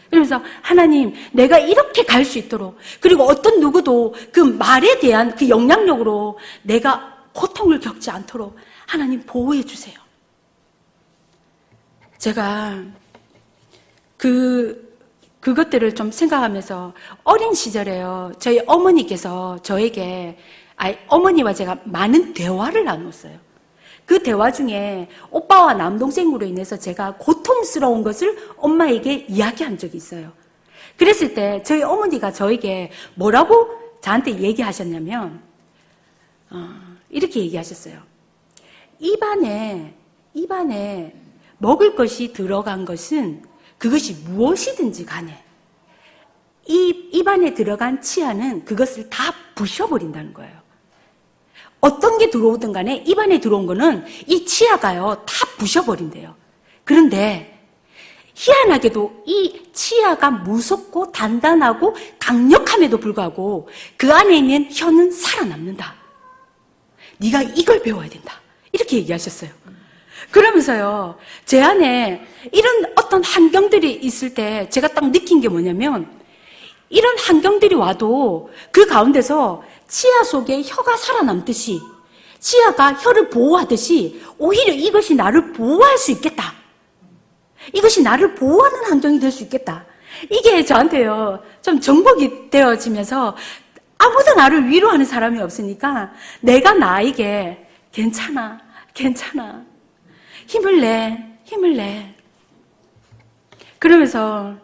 Speaker 3: 그러면서 하나님, 내가 이렇게 갈 수 있도록, 그리고 어떤 누구도 그 말에 대한 그 영향력으로 내가 고통을 겪지 않도록 하나님 보호해 주세요. 제가 그것들을 좀 생각하면서 어린 시절에요, 저희 어머니께서 저에게, 어머니와 제가 많은 대화를 나눴어요. 그 대화 중에 오빠와 남동생으로 인해서 제가 고통스러운 것을 엄마에게 이야기한 적이 있어요. 그랬을 때 저희 어머니가 저에게 뭐라고 저한테 얘기하셨냐면 이렇게 얘기하셨어요. 입안에 먹을 것이 들어간 것은 그것이 무엇이든지 간에 입안에 들어간 치아는 그것을 다 부셔버린다는 거예요. 어떤 게 들어오든 간에 입안에 들어온 거는 이 치아가요 다 부셔버린대요. 그런데 희한하게도 이 치아가 무섭고 단단하고 강력함에도 불구하고 그 안에 있는 혀는 살아남는다. 네가 이걸 배워야 된다. 이렇게 얘기하셨어요. 그러면서요, 제 안에 이런 어떤 환경들이 있을 때 제가 딱 느낀 게 뭐냐면, 이런 환경들이 와도 그 가운데서 치아 속에 혀가 살아남듯이, 치아가 혀를 보호하듯이 오히려 이것이 나를 보호할 수 있겠다. 이것이 나를 보호하는 환경이 될 수 있겠다. 이게 저한테요, 좀 정복이 되어지면서 아무도 나를 위로하는 사람이 없으니까 내가 나에게 괜찮아, 괜찮아. 힘을 내. 그러면서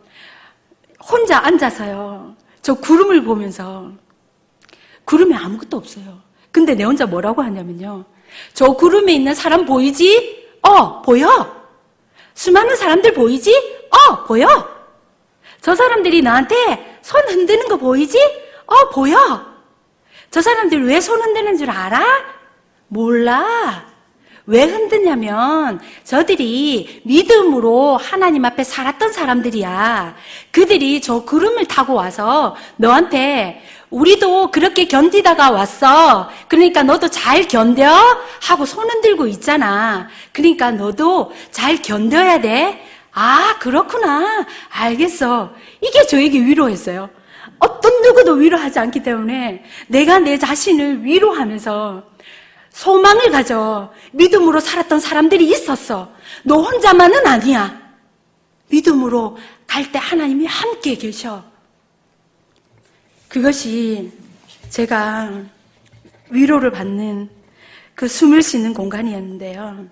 Speaker 3: 혼자 앉아서요, 저 구름을 보면서 구름에 아무것도 없어요. 근데 내 혼자 뭐라고 하냐면요, 저 구름에 있는 사람 보이지? 보여. 수많은 사람들 보이지? 보여. 저 사람들이 나한테 손 흔드는 거 보이지? 보여. 저 사람들 왜 손 흔드는 줄 알아? 몰라. 왜 흔드냐면 저들이 믿음으로 하나님 앞에 살았던 사람들이야. 그들이 저 구름을 타고 와서 너한테 우리도 그렇게 견디다가 왔어. 그러니까 너도 잘 견뎌? 하고 손 흔들고 있잖아. 그러니까 너도 잘 견뎌야 돼. 아, 그렇구나. 알겠어. 이게 저에게 위로했어요. 어떤 누구도 위로하지 않기 때문에 내가 내 자신을 위로하면서 소망을 가져 믿음으로 살았던 사람들이 있었어. 너 혼자만은 아니야. 믿음으로 갈 때 하나님이 함께 계셔. 그것이 제가 위로를 받는 그 숨을 쉬는 공간이었는데요.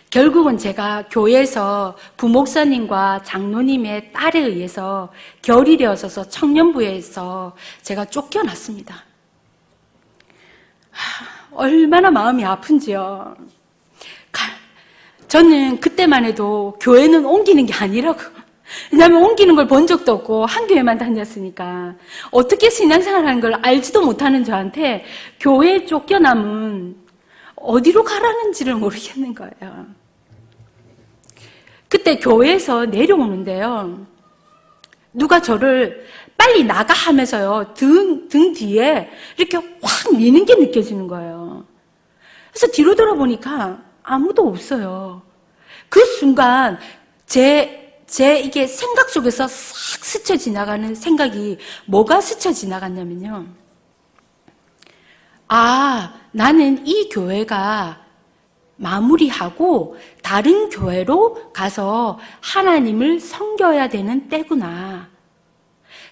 Speaker 3: 결국은 제가 교회에서 부목사님과 장로님의 딸에 의해서 결이 되어서 청년부에서 제가 쫓겨났습니다. 얼마나 마음이 아픈지요. 저는 그때만 해도 교회는 옮기는 게 아니라고. 왜냐하면 옮기는 걸 본 적도 없고 한 교회만 다녔으니까 어떻게 신앙생활하는 걸 알지도 못하는 저한테 교회에 쫓겨남은 어디로 가라는지를 모르겠는 거예요. 그때 교회에서 내려오는데요, 누가 저를 빨리 나가 하면서요, 등 뒤에 이렇게 확 미는 게 느껴지는 거예요. 그래서 뒤로 돌아보니까 아무도 없어요. 그 순간 제 이게 생각 속에서 싹 스쳐 지나가는 생각이 뭐가 스쳐 지나갔냐면요, 아, 나는 이 교회가 마무리하고 다른 교회로 가서 하나님을 섬겨야 되는 때구나.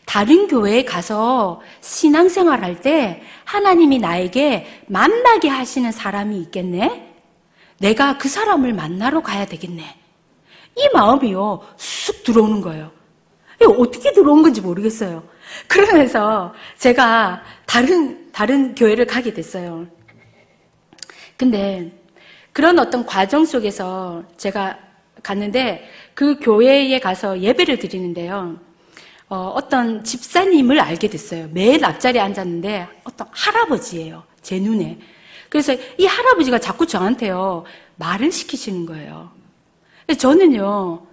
Speaker 3: 다른 교회에 가서 신앙생활할 때 하나님이 나에게 만나게 하시는 사람이 있겠네? 내가 그 사람을 만나러 가야 되겠네. 이 마음이요, 쑥 들어오는 거예요. 어떻게 들어온 건지 모르겠어요. 그러면서 제가 다른 교회를 가게 됐어요. 근데 그런 어떤 과정 속에서 제가 갔는데 그 교회에 가서 예배를 드리는데요, 어떤 집사님을 알게 됐어요. 매일 앞자리에 앉았는데 어떤 할아버지예요, 제 눈에. 그래서 이 할아버지가 자꾸 저한테요, 말을 시키시는 거예요. 저는요,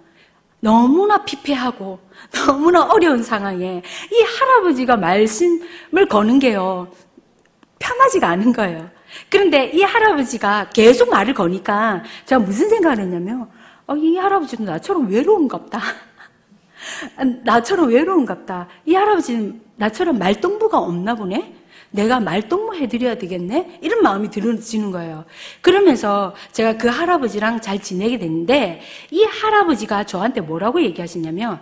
Speaker 3: 너무나 피폐하고 너무나 어려운 상황에 이 할아버지가 말씀을 거는 게요, 편하지가 않은 거예요. 그런데 이 할아버지가 계속 말을 거니까 제가 무슨 생각을 했냐면, 이 할아버지는 나처럼 외로운갑다. 나처럼 외로운갑다. 이 할아버지는 나처럼 말동무가 없나 보네? 내가 말동무 해드려야 되겠네? 이런 마음이 들어지는 거예요. 그러면서 제가 그 할아버지랑 잘 지내게 됐는데, 이 할아버지가 저한테 뭐라고 얘기하시냐면,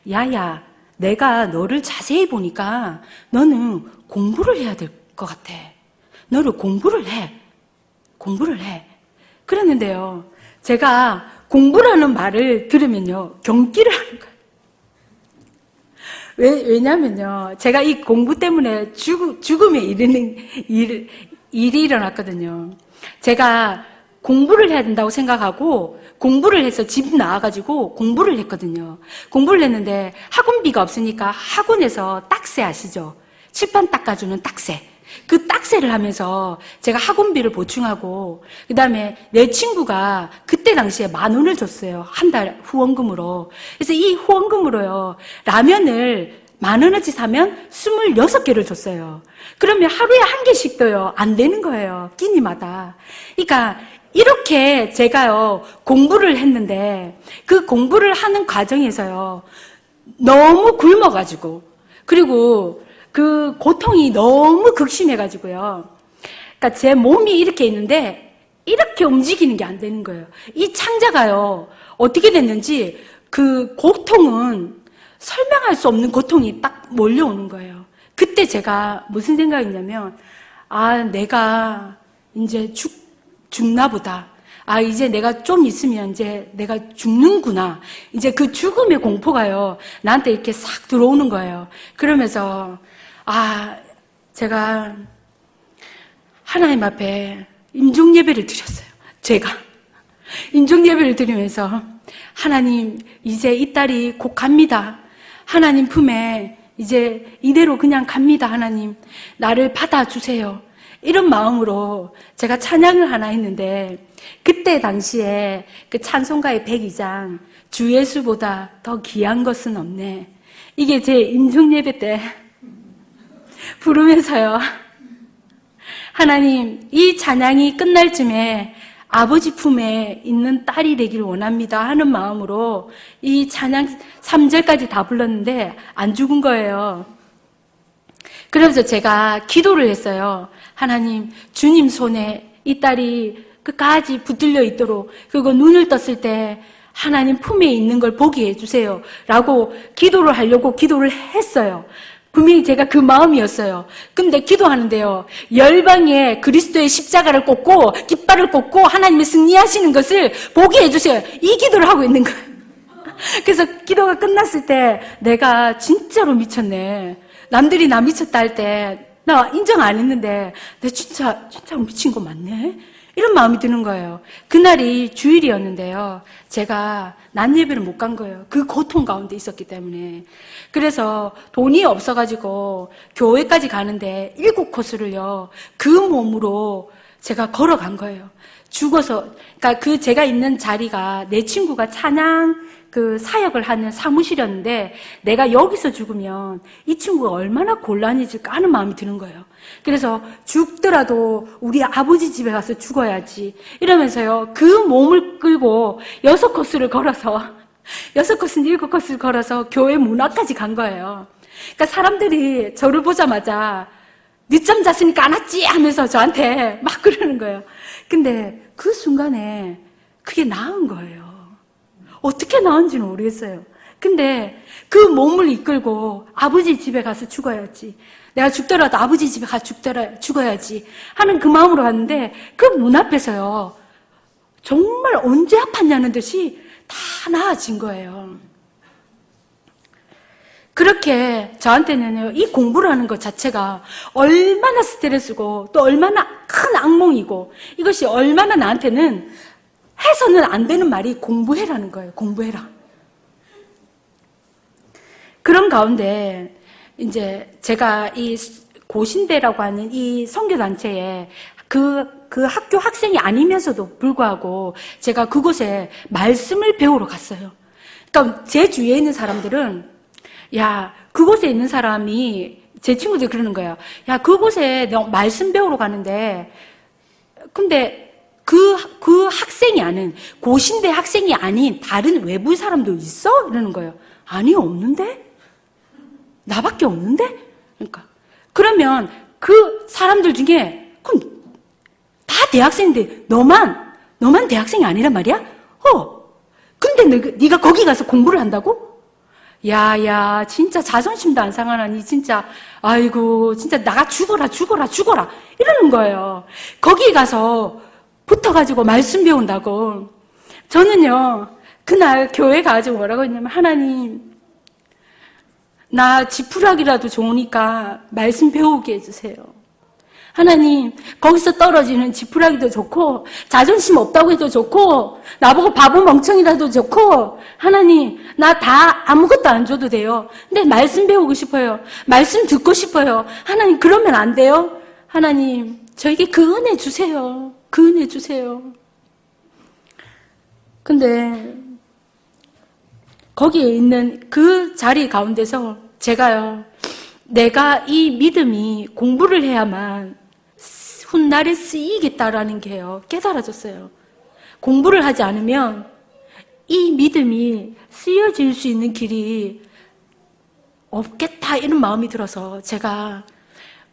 Speaker 3: 야야, 내가 너를 자세히 보니까 너는 공부를 해야 될 것 같아. 너를 공부를 해. 그랬는데요, 제가 공부라는 말을 들으면요, 경기를 하는 거예요. 왜냐면요, 제가 이 공부 때문에 죽음에 이르는 일이 일어났거든요. 제가 공부를 해야 된다고 생각하고 공부를 해서 집 나와가지고 공부를 했거든요. 공부를 했는데 학원비가 없으니까 학원에서 딱세 아시죠? 칠판 닦아주는 딱세. 그 딱세를 하면서 제가 학원비를 보충하고, 그 다음에 내 친구가 그때 당시에 10,000원을 줬어요. 한 달 후원금으로. 그래서 이 후원금으로요, 라면을 10,000원어치 사면 26개를 줬어요. 그러면 하루에 1개씩도요, 안 되는 거예요. 끼니마다. 그러니까 이렇게 제가요, 공부를 했는데, 그 공부를 하는 과정에서요, 너무 굶어가지고, 그리고 그 고통이 너무 극심해가지고요. 그러니까 제 몸이 이렇게 있는데 이렇게 움직이는 게 안 되는 거예요. 이 창자가요, 어떻게 됐는지 그 고통은 설명할 수 없는 고통이 딱 몰려오는 거예요. 그때 제가 무슨 생각이냐면, 내가 이제 죽나 보다. 이제 내가 좀 있으면 이제 내가 죽는구나. 이제 그 죽음의 공포가요, 나한테 이렇게 싹 들어오는 거예요. 그러면서, 제가 하나님 앞에 임종예배를 드렸어요. 제가. 임종예배를 드리면서, 하나님, 이제 이 딸이 곧 갑니다. 하나님 품에 이제 이대로 그냥 갑니다. 하나님, 나를 받아주세요. 이런 마음으로 제가 찬양을 하나 했는데, 그때 당시에 그 찬송가의 102장, 주 예수보다 더 귀한 것은 없네. 이게 제 임종예배 때 부르면서요, 하나님, 이 찬양이 끝날 쯤에 아버지 품에 있는 딸이 되길 원합니다 하는 마음으로 이 찬양 3절까지 다 불렀는데 안 죽은 거예요. 그래서 제가 기도를 했어요. 하나님, 주님 손에 이 딸이 끝까지 붙들려 있도록, 그리고 눈을 떴을 때 하나님 품에 있는 걸 보게 해주세요 라고 기도를 하려고 기도를 했어요. 분명히 제가 그 마음이었어요. 근데 기도하는데요, 열방에 그리스도의 십자가를 꽂고 깃발을 꽂고 하나님이 승리하시는 것을 보게 해주세요, 이 기도를 하고 있는 거예요. 그래서 기도가 끝났을 때 내가 진짜로 미쳤네, 남들이 나 미쳤다 할 때 나 인정 안 했는데 내 진짜 미친 거 맞네, 이런 마음이 드는 거예요. 그날이 주일이었는데요, 제가 낮 예배를 못 간 거예요. 그 고통 가운데 있었기 때문에. 그래서 돈이 없어가지고 교회까지 가는데 7코스를요, 그 몸으로 제가 걸어간 거예요. 죽어서, 그러니까 제가 있는 자리가 내 친구가 찬양 그 사역을 하는 사무실이었는데, 내가 여기서 죽으면 이 친구가 얼마나 곤란해질까 하는 마음이 드는 거예요. 그래서 죽더라도 우리 아버지 집에 가서 죽어야지 이러면서요, 그 몸을 끌고 6코스를 걸어서, 6코스는 7코스를 걸어서 교회 문 앞까지 간 거예요. 그러니까 사람들이 저를 보자마자 늦잠 잤으니까 안 왔지 하면서 저한테 막 그러는 거예요. 근데 그 순간에 그게 나은 거예요. 어떻게 나은지는 모르겠어요. 근데 그 몸을 이끌고 아버지 집에 가서 죽어야지, 내가 죽더라도 아버지 집에 가서 죽어야지 하는 그 마음으로 갔는데, 그 문 앞에서요, 정말 언제 아팠냐는 듯이 다 나아진 거예요. 그렇게 저한테는 이 공부를 하는 것 자체가 얼마나 스트레스고 또 얼마나 큰 악몽이고, 이것이 얼마나 나한테는 해서는 안 되는 말이 공부해라는 거예요. 공부해라. 그런 가운데 이제 제가 이 고신대라고 하는 이 선교단체에 그 학교 학생이 아니면서도 불구하고 제가 그곳에 말씀을 배우러 갔어요. 그러니까 제 주위에 있는 사람들은, 야, 그곳에 있는 사람이, 제 친구들이 그러는 거예요. 야, 그곳에 너 말씀 배우러 가는데, 근데 그 학생이 아닌, 고신대 학생이 아닌 다른 외부 사람도 있어? 이러는 거예요. 아니, 없는데? 나밖에 없는데? 그러니까. 그러면 그 사람들 중에, 그럼 다 대학생인데 너만 대학생이 아니란 말이야? 근데 네가 거기 가서 공부를 한다고? 야, 진짜 자존심도 안 상하니, 진짜, 아이고, 진짜 나가 죽어라. 이러는 거예요. 거기 가서 붙어가지고 말씀 배운다고. 저는요, 그날 교회 가가지고 뭐라고 했냐면, 하나님, 나 지푸라기라도 좋으니까 말씀 배우게 해주세요. 하나님, 거기서 떨어지는 지푸라기도 좋고, 자존심 없다고 해도 좋고, 나보고 바보 멍청이라도 좋고, 하나님, 나 다 아무것도 안 줘도 돼요. 근데 말씀 배우고 싶어요. 말씀 듣고 싶어요. 하나님, 그러면 안 돼요? 하나님, 저에게 그 은혜 주세요. 그 은혜 주세요. 근데 거기에 있는 그 자리 가운데서 제가요, 내가 이 믿음이 공부를 해야만 훗날에 쓰이겠다라는 게요, 깨달아졌어요. 공부를 하지 않으면 이 믿음이 쓰여질 수 있는 길이 없겠다, 이런 마음이 들어서 제가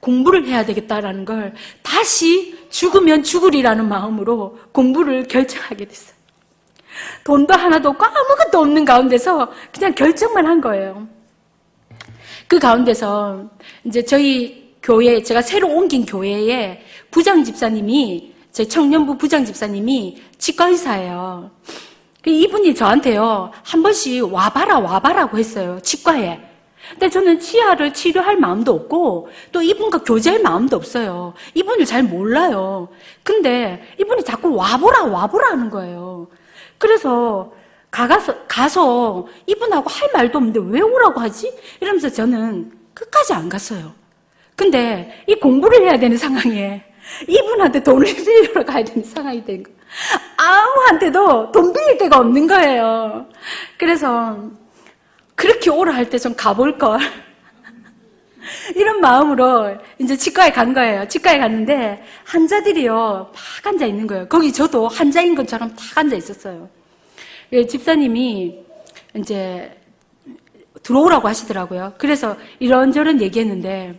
Speaker 3: 공부를 해야 되겠다라는 걸 다시 죽으면 죽으리라는 마음으로 공부를 결정하게 됐어요. 돈도 하나도 없고 아무것도 없는 가운데서 그냥 결정만 한 거예요. 그 가운데서 이제 저희 교회, 제가 새로 옮긴 교회에 부장집사님이, 제 청년부 부장집사님이 치과의사예요. 이분이 저한테요, 한 번씩 와봐라고 했어요, 치과에. 근데 저는 치아를 치료할 마음도 없고, 또 이분과 교제할 마음도 없어요. 이분을 잘 몰라요. 근데 이분이 자꾸 와보라 하는 거예요. 그래서 가서 이분하고 할 말도 없는데 왜 오라고 하지? 이러면서 저는 끝까지 안 갔어요. 근데 이 공부를 해야 되는 상황에 이분한테 돈을 빌리러 가야 되는 상황이 된 거예요. 아무한테도 돈 빌릴 데가 없는 거예요. 그래서 그렇게 오라 할 때 좀 가볼걸. 이런 마음으로 이제 치과에 간 거예요. 치과에 갔는데 환자들이요 막 앉아 있는 거예요. 거기 저도 환자인 것처럼 딱 앉아 있었어요. 집사님이 이제 들어오라고 하시더라고요. 그래서 이런저런 얘기했는데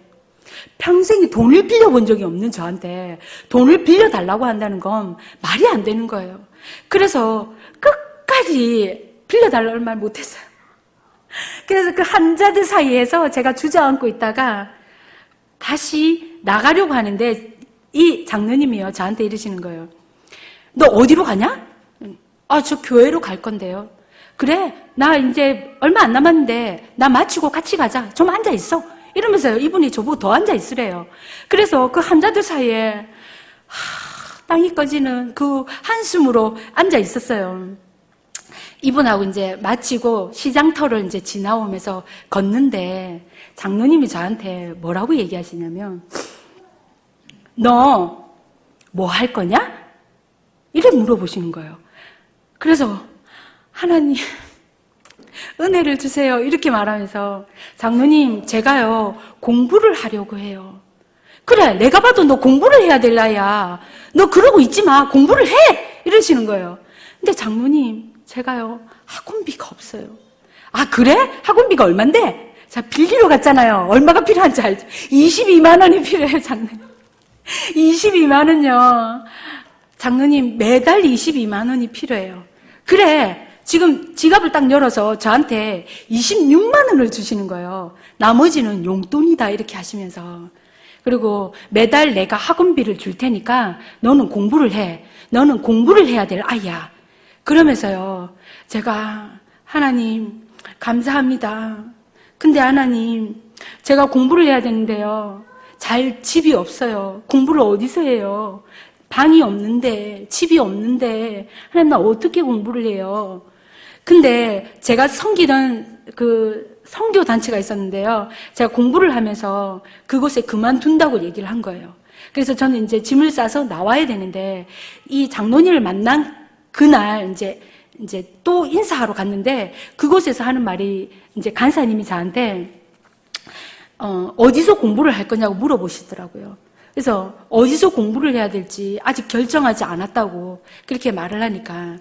Speaker 3: 평생에 돈을 빌려본 적이 없는 저한테 돈을 빌려달라고 한다는 건 말이 안 되는 거예요. 그래서 끝까지 빌려달라는 말 못했어요. 그래서 그 환자들 사이에서 제가 주저앉고 있다가 다시 나가려고 하는데 이 장로님이요 저한테 이러시는 거예요. 너 어디로 가냐? 저 교회로 갈 건데요. 그래, 나 이제 얼마 안 남았는데 나 마치고 같이 가자. 좀 앉아 있어. 이러면서요 이분이 저보고 더 앉아 있으래요. 그래서 그 환자들 사이에 땅이 꺼지는 그 한숨으로 앉아 있었어요. 이분하고 이제 마치고 시장터를 이제 지나오면서 걷는데 장로님이 저한테 뭐라고 얘기하시냐면 너 뭐 할 거냐? 이렇게 물어보시는 거예요. 그래서 하나님 은혜를 주세요 이렇게 말하면서 장로님 제가요 공부를 하려고 해요. 그래 내가 봐도 너 공부를 해야 될 나이야. 너 그러고 있지 마. 공부를 해 이러시는 거예요. 근데 장로님 제가요 학원비가 없어요. 그래? 학원비가 얼만데? 자 빌리러 갔잖아요. 얼마가 필요한지 알죠? 22만 원이 필요해요 장로님. 22만 원요. 장로님 매달 22만 원이 필요해요. 그래 지금 지갑을 딱 열어서 저한테 26만 원을 주시는 거예요. 나머지는 용돈이다 이렇게 하시면서 그리고 매달 내가 학원비를 줄 테니까 너는 공부를 해. 너는 공부를 해야 될 아이야. 그러면서요 제가 하나님 감사합니다. 근데 하나님 제가 공부를 해야 되는데요 잘 집이 없어요. 공부를 어디서 해요? 방이 없는데 집이 없는데 하나님 나 어떻게 공부를 해요? 근데 제가 섬기던 그 선교 단체가 있었는데요 제가 공부를 하면서 그곳에 그만둔다고 얘기를 한 거예요. 그래서 저는 이제 짐을 싸서 나와야 되는데 이 장로님을 만난 그날 이제 또 인사하러 갔는데 그곳에서 하는 말이 이제 간사님이 저한테 어디서 공부를 할 거냐고 물어보시더라고요. 그래서 어디서 공부를 해야 될지 아직 결정하지 않았다고 그렇게 말을 하니까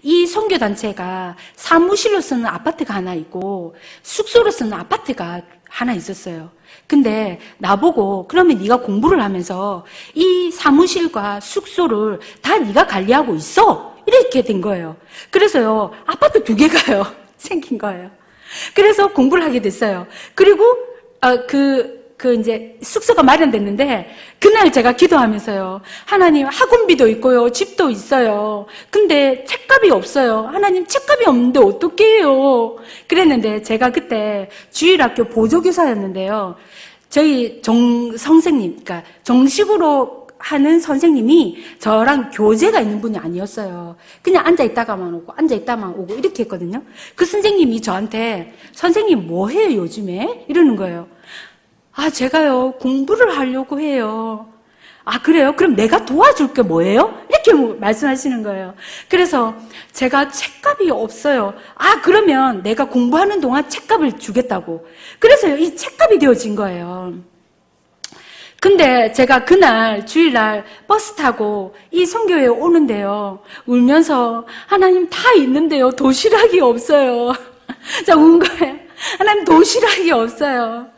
Speaker 3: 이 선교단체가 사무실로 쓰는 아파트가 하나 있고 숙소로 쓰는 아파트가 하나 있었어요. 근데 나보고 그러면 네가 공부를 하면서 이 사무실과 숙소를 다 네가 관리하고 있어 이렇게 된 거예요. 그래서요 아파트 2개가요 생긴 거예요. 그래서 공부를 하게 됐어요. 그리고 이제 숙소가 마련됐는데 그날 제가 기도하면서요 하나님 학원비도 있고요 집도 있어요. 근데 책값이 없어요. 하나님 책값이 없는데 어떻게 해요? 그랬는데 제가 그때 주일학교 보조교사였는데요 저희 선생님 그러니까 정식으로 하는 선생님이 저랑 교제가 있는 분이 아니었어요. 그냥 앉아있다가만 오고 앉아있다만 오고 이렇게 했거든요. 그 선생님이 저한테 선생님 뭐 해요 요즘에? 이러는 거예요. 제가요 공부를 하려고 해요. 그래요? 그럼 내가 도와줄 게 뭐예요? 이렇게 말씀하시는 거예요. 그래서 제가 책값이 없어요. 그러면 내가 공부하는 동안 책값을 주겠다고. 그래서 이 책값이 되어진 거예요. 근데 제가 그날 주일날 버스 타고 이 선교회에 오는데요 울면서 하나님 다 있는데요 도시락이 없어요. 자 운 거예요. 하나님 도시락이 없어요.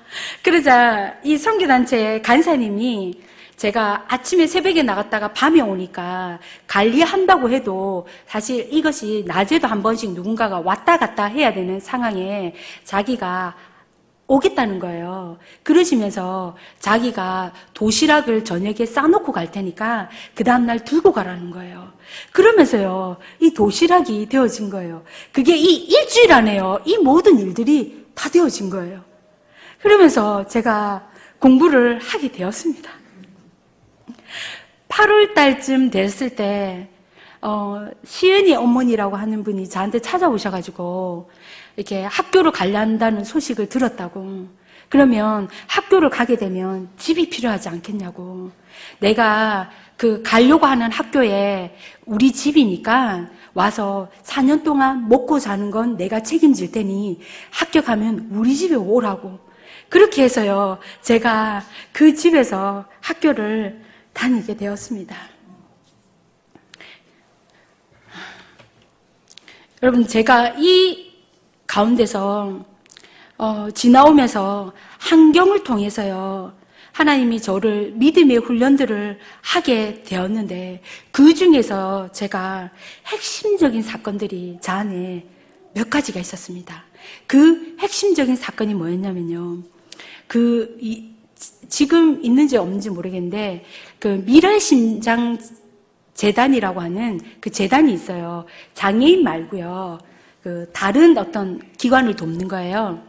Speaker 3: 그러자 이 선교단체 간사님이 제가 아침에 새벽에 나갔다가 밤에 오니까 관리한다고 해도 사실 이것이 낮에도 한 번씩 누군가가 왔다 갔다 해야 되는 상황에 자기가 오겠다는 거예요. 그러시면서 자기가 도시락을 저녁에 싸놓고 갈 테니까 그 다음날 들고 가라는 거예요. 그러면서요, 이 도시락이 되어진 거예요. 그게 이 일주일 안에요, 이 모든 일들이 다 되어진 거예요. 그러면서 제가 공부를 하게 되었습니다. 8월 달쯤 됐을 때 시은이 어머니라고 하는 분이 저한테 찾아오셔가지고 이렇게 학교를 가려한다는 소식을 들었다고. 그러면 학교를 가게 되면 집이 필요하지 않겠냐고. 내가 그 가려고 하는 학교에 우리 집이니까 와서 4년 동안 먹고 자는 건 내가 책임질 테니 학교 가면 우리 집에 오라고. 그렇게 해서요, 제가 그 집에서 학교를 다니게 되었습니다. 여러분, 제가 이 가운데서 지나오면서 환경을 통해서요, 하나님이 저를 믿음의 훈련들을 하게 되었는데 그 중에서 제가 핵심적인 사건들이 저 안에 몇 가지가 있었습니다. 그 핵심적인 사건이 뭐였냐면요, 지금 있는지 없는지 모르겠는데 그 미래심장 재단이라고 하는 그 재단이 있어요. 장애인 말고요, 그 다른 어떤 기관을 돕는 거예요.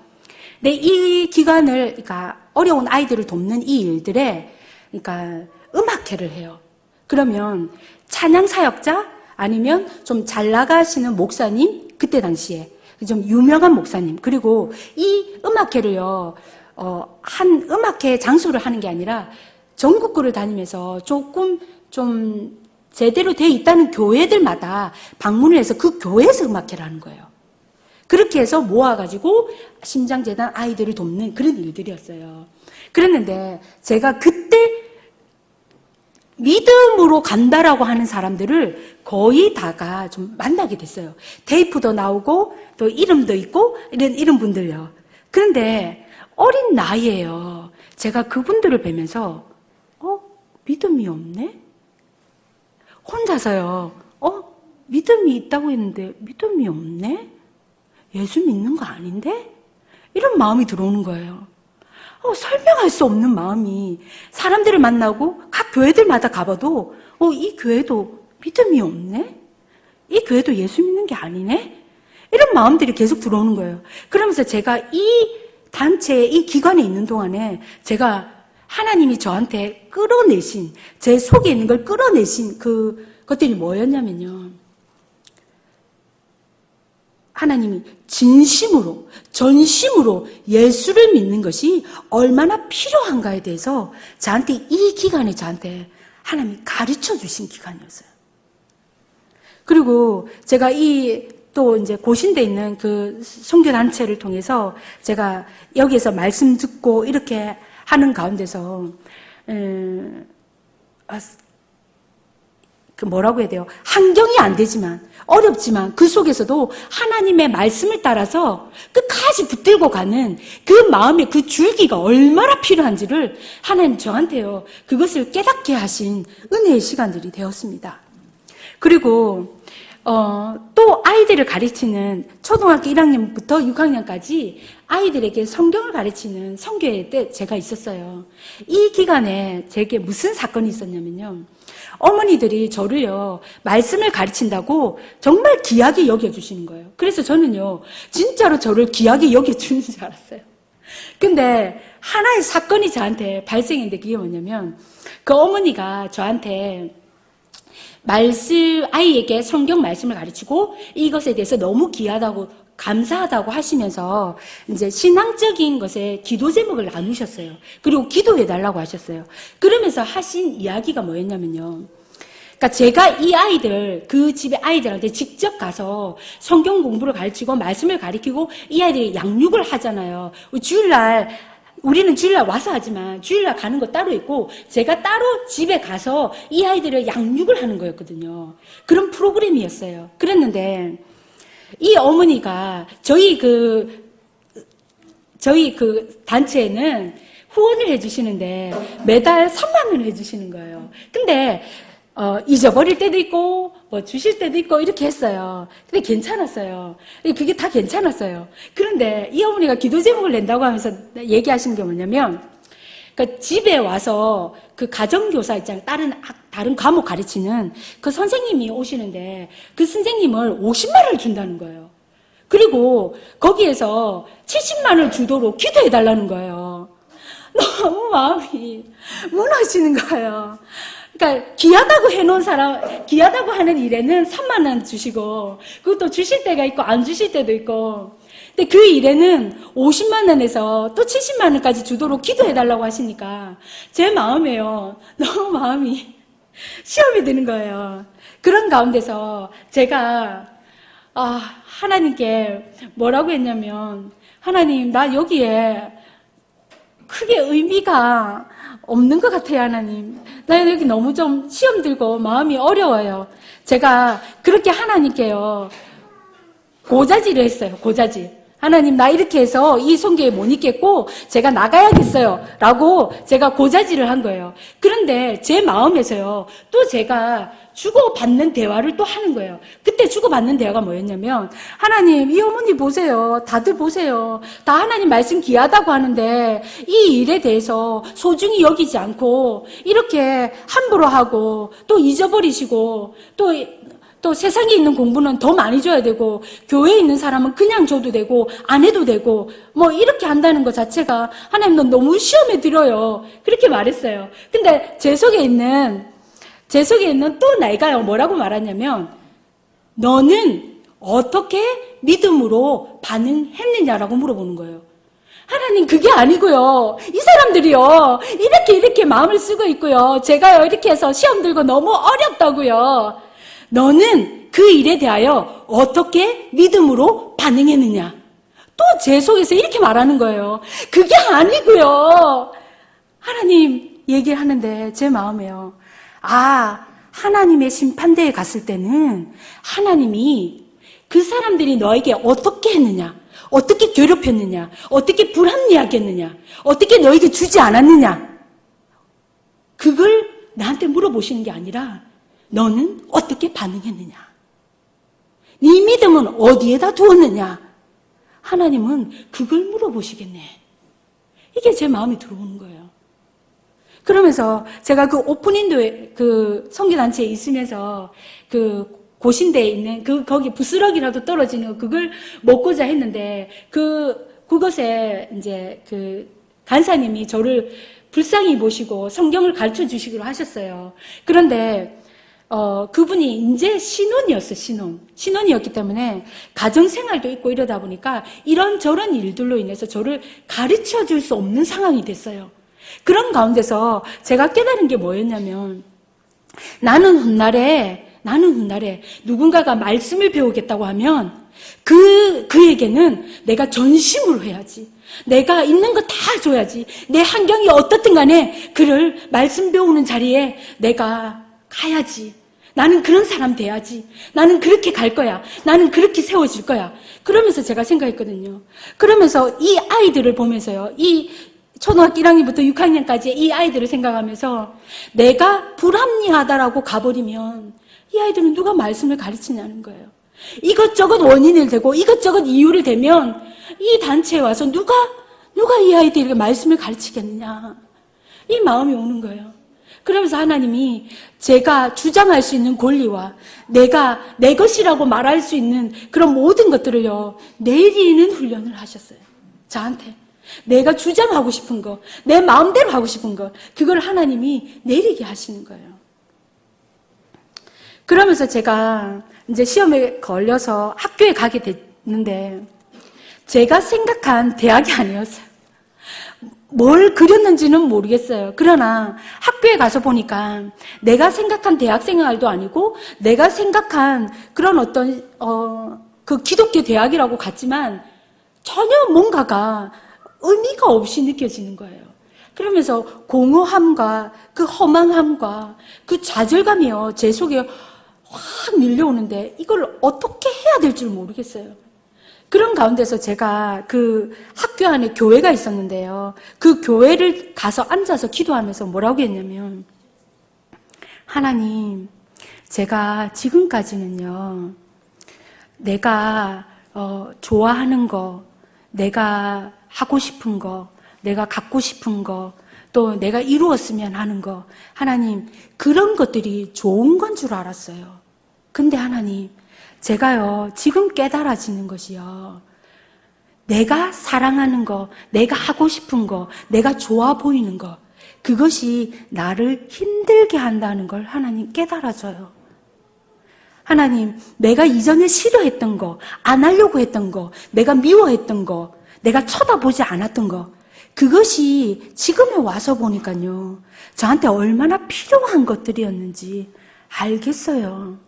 Speaker 3: 근데 이 기관을, 그러니까 어려운 아이들을 돕는 이 일들에, 그러니까 음악회를 해요. 그러면 찬양 사역자 아니면 좀 잘 나가시는 목사님, 그때 당시에 좀 유명한 목사님, 그리고 이 음악회를요, 한 음악회 장소를 하는 게 아니라 전국구를 다니면서 조금 좀 제대로 되어 있다는 교회들마다 방문을 해서 그 교회에서 음악회를 하는 거예요. 그렇게 해서 모아가지고 심장재단 아이들을 돕는 그런 일들이었어요. 그랬는데 제가 그때 믿음으로 간다라고 하는 사람들을 거의 다가 좀 만나게 됐어요. 테이프도 나오고 또 이름도 있고 이런 분들요. 그런데 어린 나이에요, 제가 그분들을 뵈면서 믿음이 없네? 혼자서요, 믿음이 있다고 했는데 믿음이 없네? 예수 믿는 거 아닌데? 이런 마음이 들어오는 거예요. 설명할 수 없는 마음이, 사람들을 만나고 각 교회들마다 가봐도 이 교회도 믿음이 없네? 이 교회도 예수 믿는 게 아니네? 이런 마음들이 계속 들어오는 거예요. 그러면서 제가 이 단체에, 이 기관에 있는 동안에 제가 하나님이 저한테 끌어내신, 제 속에 있는 걸 끌어내신 그것들이 뭐였냐면요, 하나님이 진심으로, 전심으로 예수를 믿는 것이 얼마나 필요한가에 대해서 저한테, 이 기간에 저한테 하나님이 가르쳐 주신 기간이었어요. 그리고 제가 또 이제 고신대 있는 그 선교단체를 통해서 제가 여기에서 말씀 듣고 이렇게 하는 가운데서, 뭐라고 해야 돼요? 환경이 안 되지만, 어렵지만 그 속에서도 하나님의 말씀을 따라서 끝까지 붙들고 가는 그 마음의 그 줄기가 얼마나 필요한지를 하나님 저한테요, 그것을 깨닫게 하신 은혜의 시간들이 되었습니다. 그리고 또 아이들을 가르치는 초등학교 1학년부터 6학년까지 아이들에게 성경을 가르치는 선교회 때 제가 있었어요. 이 기간에 제게 무슨 사건이 있었냐면요, 어머니들이 저를요, 말씀을 가르친다고 정말 귀하게 여겨주시는 거예요. 그래서 저는요, 진짜로 저를 귀하게 여겨주는 줄 알았어요. 근데 하나의 사건이 저한테 발생했는데 그게 뭐냐면, 그 어머니가 저한테 아이에게 성경 말씀을 가르치고 이것에 대해서 너무 귀하다고, 감사하다고 하시면서 이제 신앙적인 것에 기도 제목을 나누셨어요. 그리고 기도해달라고 하셨어요. 그러면서 하신 이야기가 뭐였냐면요, 그러니까 제가 이 아이들, 그 집의 아이들한테 직접 가서 성경 공부를 가르치고 말씀을 가르치고 이 아이들이 양육을 하잖아요. 우리는 주일날 와서 하지만 주일날 가는 거 따로 있고 제가 따로 집에 가서 이 아이들을 양육을 하는 거였거든요. 그런 프로그램이었어요. 그랬는데 이 어머니가 저희 저희 그 단체에는 후원을 해주시는데 매달 3만 원을 해주시는 거예요. 근데 잊어버릴 때도 있고 뭐 주실 때도 있고 이렇게 했어요. 근데 괜찮았어요. 그게 다 괜찮았어요. 그런데 이 어머니가 기도 제목을 낸다고 하면서 얘기하신 게 뭐냐면, 그러니까 집에 와서 그 가정교사 있잖아요. 다른 과목 가르치는 그 선생님이 오시는데 그 선생님을 50만 원을 준다는 거예요. 그리고 거기에서 70만 원을 주도록 기도해달라는 거예요. 너무 마음이 무너지는 거예요. 그러니까 귀하다고 해놓은 귀하다고 하는 일에는 3만 원 주시고, 그것도 주실 때가 있고 안 주실 때도 있고, 근데 그 일에는 50만 원에서 또 70만 원까지 주도록 기도해달라고 하시니까 제 마음에요. 너무 마음이 시험이 드는 거예요. 그런 가운데서 제가 하나님께 뭐라고 했냐면, 하나님, 나 여기에 크게 의미가 없는 것 같아요, 하나님. 나 여기 너무 좀 시험 들고 마음이 어려워요. 제가 그렇게 하나님께요, 고자질을 했어요, 고자질. 하나님, 나 이렇게 해서 이 선교에 못 있겠고 제가 나가야겠어요 라고 제가 고자질을 한 거예요. 그런데 제 마음에서요, 또 제가 주고받는 대화를 또 하는 거예요. 그때 주고받는 대화가 뭐였냐면, 하나님, 이 어머니 보세요. 다들 보세요. 다 하나님 말씀 귀하다고 하는데 이 일에 대해서 소중히 여기지 않고 이렇게 함부로 하고 또 잊어버리시고 또 세상에 있는 공부는 더 많이 줘야 되고 교회에 있는 사람은 그냥 줘도 되고 안 해도 되고 뭐 이렇게 한다는 것 자체가 하나님, 넌 너무 시험에 들어요. 그렇게 말했어요. 근데 제 속에 있는 또 내가요, 뭐라고 말하냐면, 너는 어떻게 믿음으로 반응했느냐라고 물어보는 거예요. 하나님, 그게 아니고요. 이 사람들이요, 이렇게 마음을 쓰고 있고요. 제가요, 이렇게 해서 시험 들고 너무 어렵다고요. 너는 그 일에 대하여 어떻게 믿음으로 반응했느냐. 또 제 속에서 이렇게 말하는 거예요. 그게 아니고요. 하나님 얘기하는데 제 마음에요. 하나님의 심판대에 갔을 때는 하나님이 그 사람들이 너에게 어떻게 했느냐, 어떻게 괴롭혔느냐, 어떻게 불합리하게 했느냐, 어떻게 너에게 주지 않았느냐, 그걸 나한테 물어보시는 게 아니라 너는 어떻게 반응했느냐, 네 믿음은 어디에다 두었느냐, 하나님은 그걸 물어보시겠네. 이게 제 마음에 들어오는 거예요. 그러면서 제가 그 오픈인도에 그 선교단체에 있으면서 그 고신대에 있는 거기 부스러기라도 떨어지는 그걸 먹고자 했는데 그것에 이제 그 간사님이 저를 불쌍히 보시고 성경을 가르쳐 주시기로 하셨어요. 그런데 그분이 이제 신혼이었기 때문에 가정생활도 있고 이러다 보니까 이런저런 일들로 인해서 저를 가르쳐 줄 수 없는 상황이 됐어요. 그런 가운데서 제가 깨달은 게 뭐였냐면, 나는 훗날에 누군가가 말씀을 배우겠다고 하면 그에게는 내가 전심으로 해야지. 내가 있는 거 다 줘야지. 내 환경이 어떻든 간에 그를 말씀 배우는 자리에 내가 가야지. 나는 그런 사람 돼야지. 나는 그렇게 갈 거야. 나는 그렇게 세워질 거야. 그러면서 제가 생각했거든요. 그러면서 이 아이들을 보면서요, 이 초등학교 1학년부터 6학년까지 이 아이들을 생각하면서 내가 불합리하다라고 가버리면 이 아이들은 누가 말씀을 가르치냐는 거예요. 이것저것 원인을 대고 이것저것 이유를 대면 이 단체에 와서 누가 이 아이들에게 말씀을 가르치겠느냐, 이 마음이 오는 거예요. 그러면서 하나님이 제가 주장할 수 있는 권리와 내가 내 것이라고 말할 수 있는 그런 모든 것들을요, 내리는 훈련을 하셨어요. 저한테. 내가 주장하고 싶은 거, 내 마음대로 하고 싶은 거, 그걸 하나님이 내리게 하시는 거예요. 그러면서 제가 이제 시험에 걸려서 학교에 가게 됐는데 제가 생각한 대학이 아니었어요. 뭘 그렸는지는 모르겠어요. 그러나 학교에 가서 보니까 내가 생각한 대학 생활도 아니고 내가 생각한 그런 어떤 그 기독교 대학이라고 같지만 전혀 뭔가가 의미가 없이 느껴지는 거예요. 그러면서 공허함과 그 허망함과 그 좌절감이요, 제 속에 확 밀려오는데 이걸 어떻게 해야 될 줄 모르겠어요. 그런 가운데서 제가 그 학교 안에 교회가 있었는데요. 그 교회를 가서 앉아서 기도하면서 뭐라고 했냐면, 하나님, 제가 지금까지는요, 내가 좋아하는 거, 내가 하고 싶은 거, 내가 갖고 싶은 거, 또 내가 이루었으면 하는 거, 하나님, 그런 것들이 좋은 건 줄 알았어요. 근데 하나님, 제가요, 지금 깨달아지는 것이요, 내가 사랑하는 거, 내가 하고 싶은 거, 내가 좋아 보이는 거, 그것이 나를 힘들게 한다는 걸 하나님 깨달아져요. 하나님, 내가 이전에 싫어했던 거, 안 하려고 했던 거, 내가 미워했던 거, 내가 쳐다보지 않았던 거, 그것이 지금에 와서 보니까요, 저한테 얼마나 필요한 것들이었는지 알겠어요.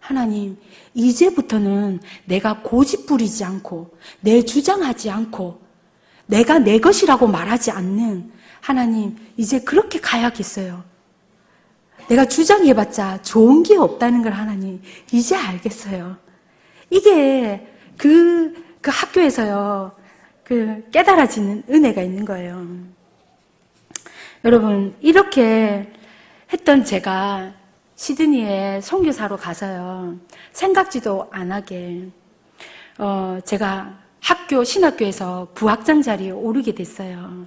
Speaker 3: 하나님, 이제부터는 내가 고집 부리지 않고, 내 주장하지 않고, 내가 내 것이라고 말하지 않는, 하나님, 이제 그렇게 가야겠어요. 내가 주장해봤자 좋은 게 없다는 걸 하나님, 이제 알겠어요. 이게 그 학교에서요, 깨달아지는 은혜가 있는 거예요. 여러분, 이렇게 했던 제가 시드니에 선교사로 가서요, 생각지도 안 하게, 제가 신학교에서 부학장 자리에 오르게 됐어요.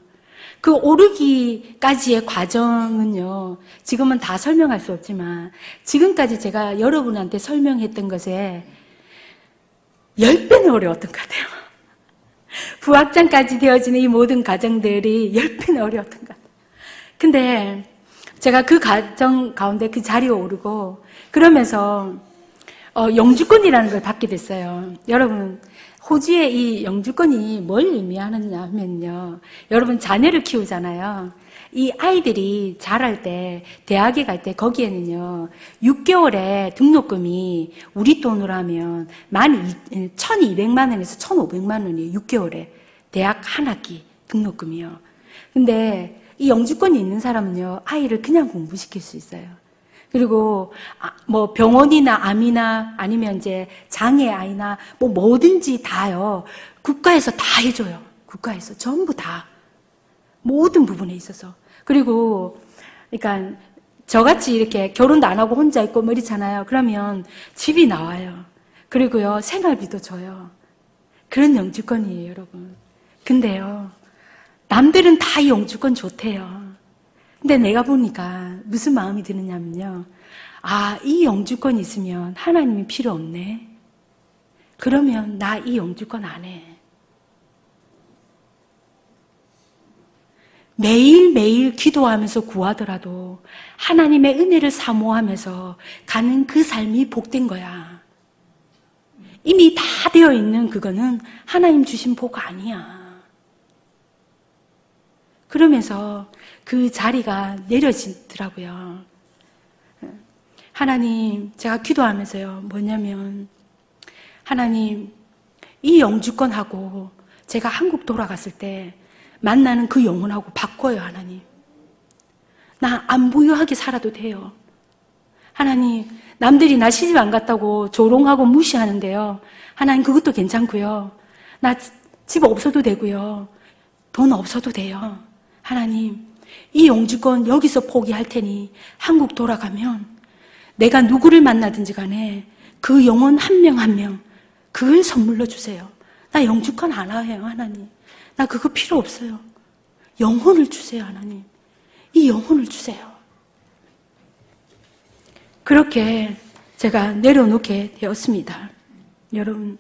Speaker 3: 그 오르기까지의 과정은요, 지금은 다 설명할 수 없지만, 지금까지 제가 여러분한테 설명했던 것에 10배는 어려웠던 것 같아요. 부학장까지 되어지는 이 모든 과정들이 10배는 어려웠던 것 같아요. 근데 제가 그 과정 가운데 그 자리에 오르고, 그러면서 영주권이라는 걸 받게 됐어요. 여러분, 호주의 이 영주권이 뭘 의미하느냐 하면요, 여러분 자녀를 키우잖아요. 이 아이들이 자랄 때, 대학에 갈 때 거기에는요, 6개월에 등록금이 우리 돈으로 하면 1,200만 원에서 1,500만 원이에요. 6개월에 대학 한 학기 등록금이요. 근데 이 영주권이 있는 사람은요, 아이를 그냥 공부시킬 수 있어요. 그리고 뭐 병원이나 암이나 아니면 이제 장애 아이나 뭐 뭐든지 다요, 국가에서 다 해줘요. 국가에서 전부 다, 모든 부분에 있어서. 그리고 그러니까 저같이 이렇게 결혼도 안 하고 혼자 있고 뭐 이렇잖아요. 그러면 집이 나와요. 그리고요, 생활비도 줘요. 그런 영주권이에요, 여러분. 근데요, 남들은 다 이 영주권 좋대요. 근데 내가 보니까 무슨 마음이 드느냐면요, 이 영주권 있으면 하나님이 필요 없네. 그러면 나 이 영주권 안 해. 매일매일 기도하면서 구하더라도 하나님의 은혜를 사모하면서 가는 그 삶이 복된 거야. 이미 다 되어 있는 그거는 하나님 주신 복 아니야. 그러면서 그 자리가 내려지더라고요. 하나님, 제가 기도하면서요, 뭐냐면, 하나님, 이 영주권하고 제가 한국 돌아갔을 때 만나는 그 영혼하고 바꿔요, 하나님. 나 안 부유하게 살아도 돼요. 하나님, 남들이 나 시집 안 갔다고 조롱하고 무시하는데요, 하나님 그것도 괜찮고요. 나 집 없어도 되고요. 돈 없어도 돼요. 하나님, 이 영주권 여기서 포기할 테니 한국 돌아가면 내가 누구를 만나든지 간에 그 영혼 한 명 한 명 그걸 선물로 주세요. 나 영주권 안 해요, 하나님. 나 그거 필요 없어요. 영혼을 주세요, 하나님. 이 영혼을 주세요. 그렇게 제가 내려놓게 되었습니다. 여러분,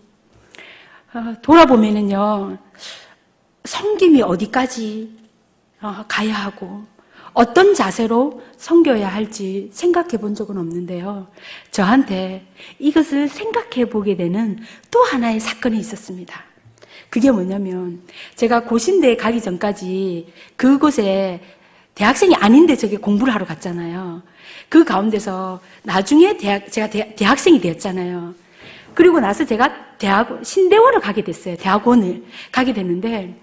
Speaker 3: 돌아보면은요, 섬김이 어디까지 가야 하고 어떤 자세로 섬겨야 할지 생각해 본 적은 없는데요, 저한테 이것을 생각해 보게 되는 또 하나의 사건이 있었습니다. 그게 뭐냐면, 제가 고신대에 가기 전까지 그곳에 대학생이 아닌데 저기 공부를 하러 갔잖아요. 그 가운데서 나중에 제가 대학생이 되었잖아요. 그리고 나서 제가 신대원을 가게 됐어요. 대학원을 가게 됐는데,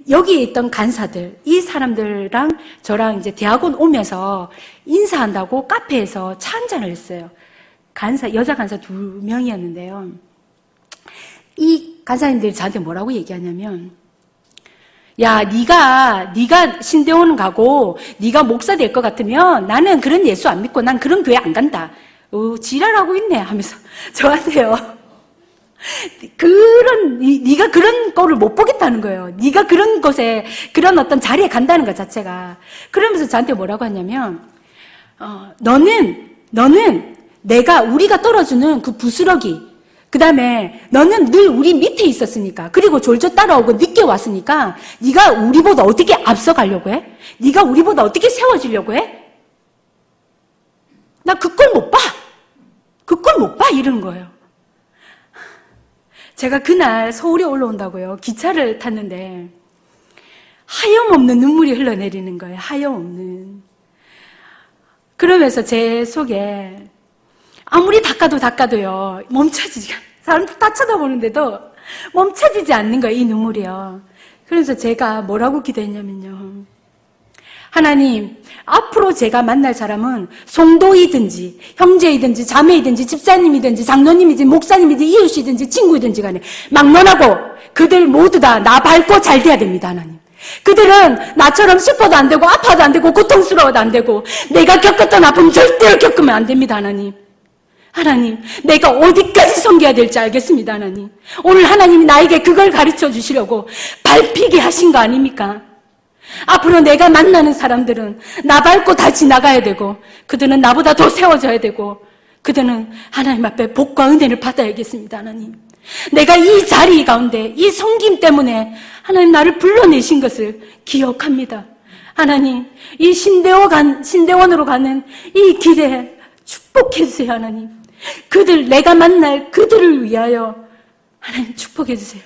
Speaker 3: 여기에 있던 간사들, 이 사람들랑 저랑 이제 대학원 오면서 인사한다고 카페에서 차 한잔을 했어요. 여자 간사 2명이었는데요. 이 간사님들이 저한테 뭐라고 얘기하냐면, 야, 네가 신대원 가고 네가 목사 될 것 같으면 나는 그런 예수 안 믿고 난 그런 교회 안 간다. 지랄하고 있네 하면서 저한테요. 네가 그런 거를 못 보겠다는 거예요. 네가 그런 곳에, 그런 어떤 자리에 간다는 것 자체가. 그러면서 저한테 뭐라고 하냐면, 너는 우리가 떨어주는 그 부스러기, 그 다음에 너는 늘 우리 밑에 있었으니까, 그리고 졸졸 따라오고 늦게 왔으니까 네가 우리보다 어떻게 앞서가려고 해? 네가 우리보다 어떻게 세워지려고 해? 나 그 꼴 못 봐. 그 꼴 못 봐. 이러는 거예요. 제가 그날 서울에 올라온다고요. 기차를 탔는데 하염없는 눈물이 흘러내리는 거예요. 하염없는. 그러면서 제 속에 아무리 닦아도요, 사람들 다 쳐다보는데도 멈춰지지 않는 거예요, 이 눈물이요. 그래서 제가 뭐라고 기도했냐면요. 하나님, 앞으로 제가 만날 사람은 성도이든지, 형제이든지, 자매이든지, 집사님이든지, 장로님이든지, 목사님이든지, 이웃이든지, 친구이든지 간에 막론하고 그들 모두 다 나 밟고 잘 돼야 됩니다, 하나님. 그들은 나처럼 슬퍼도 안 되고, 아파도 안 되고, 고통스러워도 안 되고, 내가 겪었던 아픔 절대로 겪으면 안 됩니다, 하나님. 하나님, 내가 어디까지 섬겨야 될지 알겠습니다, 하나님. 오늘 하나님이 나에게 그걸 가르쳐 주시려고 밟히게 하신 거 아닙니까? 앞으로 내가 만나는 사람들은 나 밟고 다 지나가야 되고, 그들은 나보다 더 세워져야 되고, 그들은 하나님 앞에 복과 은혜를 받아야겠습니다, 하나님. 내가 이 자리 가운데, 이 섬김 때문에 하나님 나를 불러내신 것을 기억합니다. 하나님, 이 신대원으로 가는 이 길에 축복해 주세요, 하나님. 내가 만날 그들을 위하여 하나님 축복해 주세요.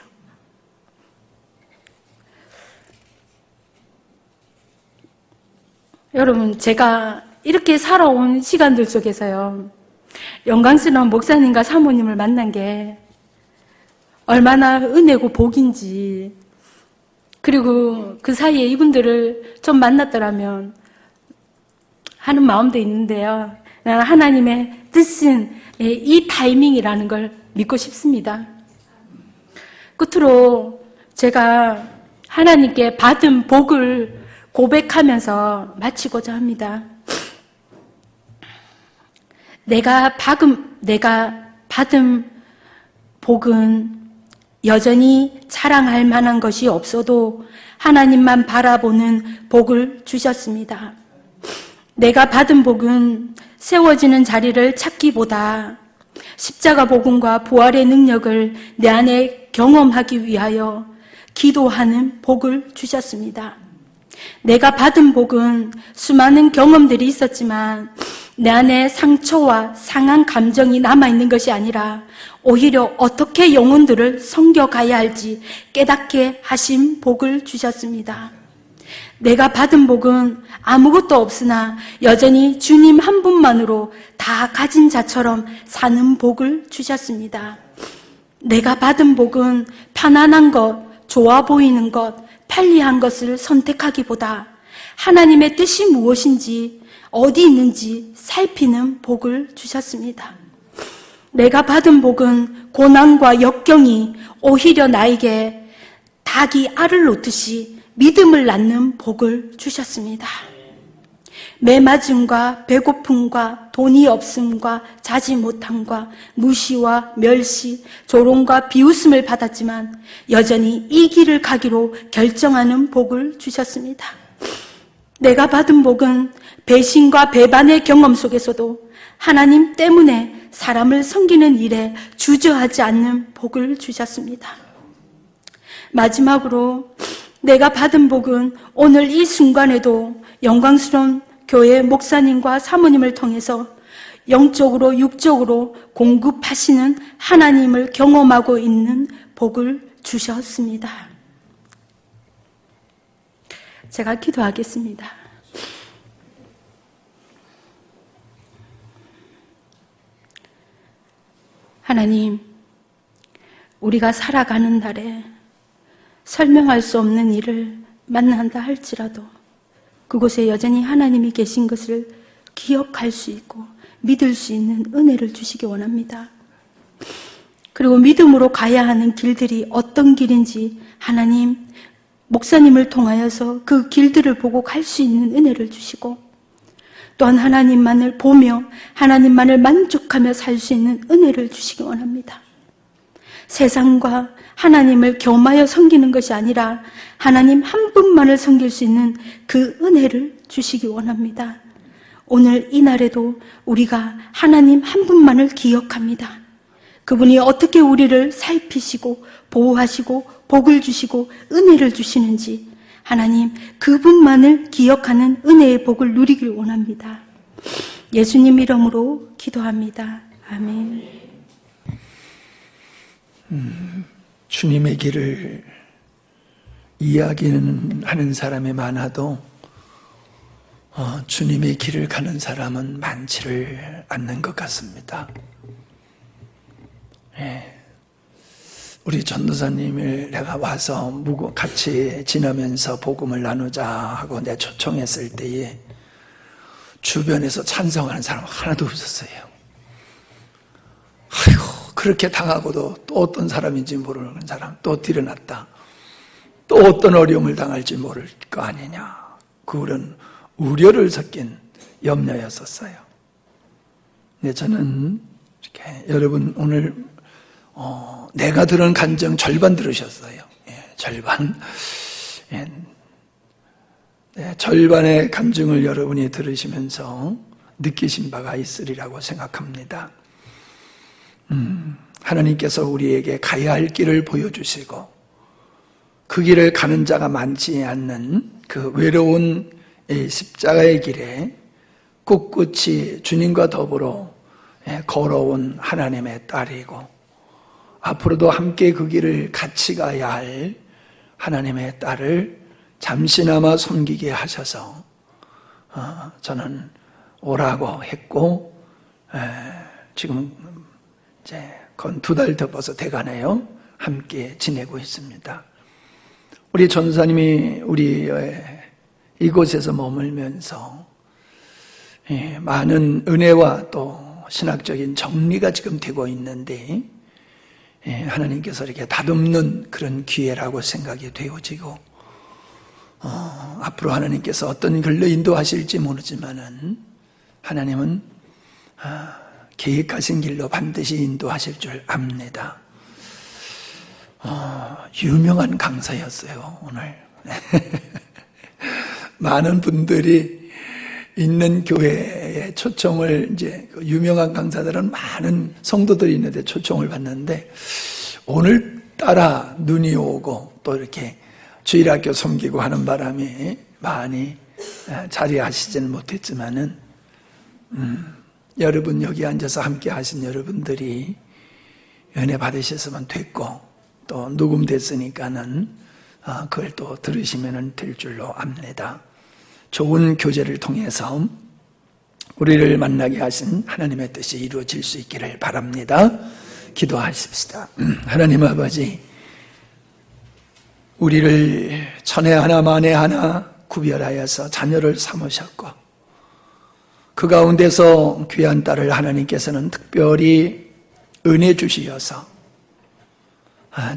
Speaker 3: 여러분, 제가 이렇게 살아온 시간들 속에서요, 영광스러운 목사님과 사모님을 만난 게 얼마나 은혜고 복인지, 그리고 그 사이에 이분들을 좀 만났더라면 하는 마음도 있는데요. 나는 하나님의 뜻은 이 타이밍이라는 걸 믿고 싶습니다. 끝으로 제가 하나님께 받은 복을 고백하면서 마치고자 합니다. 내가 받은 복은 여전히 자랑할 만한 것이 없어도 하나님만 바라보는 복을 주셨습니다. 내가 받은 복은 세워지는 자리를 찾기보다 십자가 복음과 부활의 능력을 내 안에 경험하기 위하여 기도하는 복을 주셨습니다. 내가 받은 복은 수많은 경험들이 있었지만 내 안에 상처와 상한 감정이 남아있는 것이 아니라 오히려 어떻게 영혼들을 섬겨가야 할지 깨닫게 하신 복을 주셨습니다. 내가 받은 복은 아무것도 없으나 여전히 주님 한 분만으로 다 가진 자처럼 사는 복을 주셨습니다. 내가 받은 복은 편안한 것, 좋아 보이는 것, 편리한 것을 선택하기보다 하나님의 뜻이 무엇인지, 어디 있는지 살피는 복을 주셨습니다. 내가 받은 복은 고난과 역경이 오히려 나에게 닭이 알을 놓듯이 믿음을 낳는 복을 주셨습니다. 매맞음과 배고픔과 돈이 없음과 자지 못함과 무시와 멸시, 조롱과 비웃음을 받았지만 여전히 이 길을 가기로 결정하는 복을 주셨습니다. 내가 받은 복은 배신과 배반의 경험 속에서도 하나님 때문에 사람을 섬기는 일에 주저하지 않는 복을 주셨습니다. 마지막으로 내가 받은 복은 오늘 이 순간에도 영광스러운 교회 목사님과 사모님을 통해서 영적으로 육적으로 공급하시는 하나님을 경험하고 있는 복을 주셨습니다. 제가 기도하겠습니다. 하나님, 우리가 살아가는 날에 설명할 수 없는 일을 만난다 할지라도 그곳에 여전히 하나님이 계신 것을 기억할 수 있고 믿을 수 있는 은혜를 주시기 원합니다. 그리고 믿음으로 가야 하는 길들이 어떤 길인지 하나님, 목사님을 통하여서 그 길들을 보고 갈 수 있는 은혜를 주시고, 또한 하나님만을 보며 하나님만을 만족하며 살 수 있는 은혜를 주시기 원합니다. 세상과 하나님을 겸하여 섬기는 것이 아니라 하나님 한 분만을 섬길 수 있는 그 은혜를 주시기 원합니다. 오늘 이 날에도 우리가 하나님 한 분만을 기억합니다. 그분이 어떻게 우리를 살피시고 보호하시고 복을 주시고 은혜를 주시는지 하나님 그분만을 기억하는 은혜의 복을 누리길 원합니다. 예수님 이름으로 기도합니다. 아멘.
Speaker 2: 주님의 길을 이야기는 하는 사람이 많아도 주님의 길을 가는 사람은 많지를 않는 것 같습니다. 우리 전도사님을 내가 와서 같이 지나면서 복음을 나누자 하고 내가 초청했을 때에 주변에서 찬성하는 사람 하나도 없었어요. 아이고, 그렇게 당하고도 또 어떤 사람인지 모르는 사람 또 들여놨다. 또 어떤 어려움을 당할지 모를 거 아니냐. 그런 우려를 섞인 염려였었어요. 근데 저는 이렇게 여러분 오늘 내가 들은 간증 절반 들으셨어요. 절반. 절반의 간증을 여러분이 들으시면서 느끼신 바가 있으리라고 생각합니다. 하나님께서 우리에게 가야 할 길을 보여주시고 그 길을 가는 자가 많지 않는 그 외로운 십자가의 길에 꿋꿋이 주님과 더불어 걸어온 하나님의 딸이고 앞으로도 함께 그 길을 같이 가야 할 하나님의 딸을 잠시나마 섬기게 하셔서 저는 오라고 했고 지금 이제 건 2달 덮어서 돼가네요. 함께 지내고 있습니다. 우리 전사님이 우리 이곳에서 머물면서 많은 은혜와 또 신학적인 정리가 지금 되고 있는데 하나님께서 이렇게 다듬는 그런 기회라고 생각이 되어지고 앞으로 하나님께서 어떤 길로 인도하실지 모르지만은 하나님은 계획하신 길로 반드시 인도하실 줄 압니다. 유명한 강사였어요, 오늘. 많은 분들이 있는 교회에 초청을 이제 유명한 강사들은 많은 성도들이 있는데 초청을 받는데 오늘따라 눈이 오고 또 이렇게 주일학교 섬기고 하는 바람에 많이 자리하시지는 못했지만은 여러분 여기 앉아서 함께 하신 여러분들이 은혜 받으셨으면 됐고 또 녹음됐으니까는 그걸 또 들으시면 될 줄로 압니다. 좋은 교제를 통해서 우리를 만나게 하신 하나님의 뜻이 이루어질 수 있기를 바랍니다. 기도하십시다. 하나님 아버지, 우리를 천에 하나 만에 하나 구별하여서 자녀를 삼으셨고 그 가운데서 귀한 딸을 하나님께서는 특별히 은혜 주시어서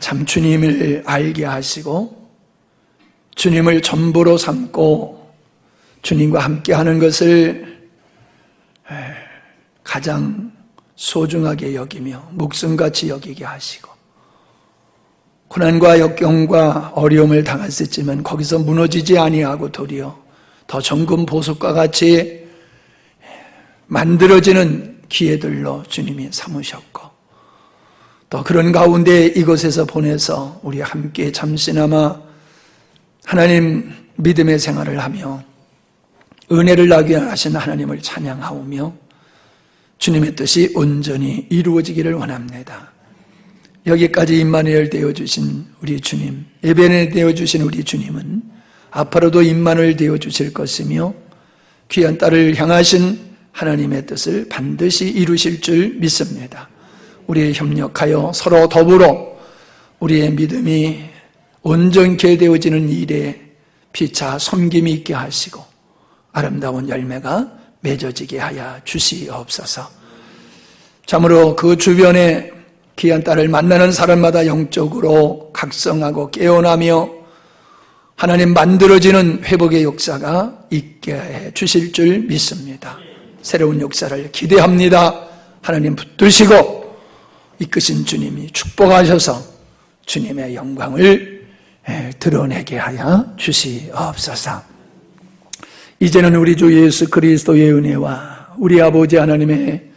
Speaker 2: 참 주님을 알게 하시고 주님을 전부로 삼고 주님과 함께하는 것을 가장 소중하게 여기며 목숨같이 여기게 하시고 고난과 역경과 어려움을 당했었지만 거기서 무너지지 아니하고 도리어 더 정금 보석과 같이 만들어지는 기회들로 주님이 삼으셨고 또 그런 가운데 이곳에서 보내서 우리 함께 잠시나마 하나님 믿음의 생활을 하며 은혜를 나게 하신 하나님을 찬양하오며 주님의 뜻이 온전히 이루어지기를 원합니다. 여기까지 임마누엘 되어주신 우리 주님, 에베네 되어주신 우리 주님은 앞으로도 임마누엘 되어주실 것이며 귀한 딸을 향하신 하나님의 뜻을 반드시 이루실 줄 믿습니다. 우리의 협력하여 서로 더불어 우리의 믿음이 온전케 되어지는 일에 피차 섬김이 있게 하시고 아름다운 열매가 맺어지게 하여 주시옵소서. 참으로 그 주변에 귀한 딸을 만나는 사람마다 영적으로 각성하고 깨어나며 하나님 만들어지는 회복의 역사가 있게 해 주실 줄 믿습니다. 새로운 역사를 기대합니다. 하나님 붙드시고 이끄신 주님이 축복하셔서 주님의 영광을 드러내게 하여 주시옵소서. 이제는 우리 주 예수 그리스도의 은혜와 우리 아버지 하나님의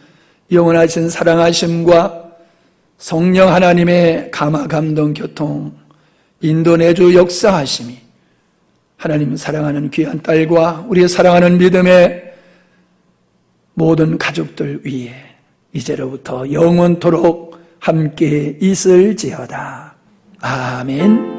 Speaker 2: 영원하신 사랑하심과 성령 하나님의 감화 감동 교통 인도내주 역사하심이 하나님 사랑하는 귀한 딸과 우리 사랑하는 믿음의 모든 가족들 위에 이제로부터 영원토록 함께 있을지어다. 아멘.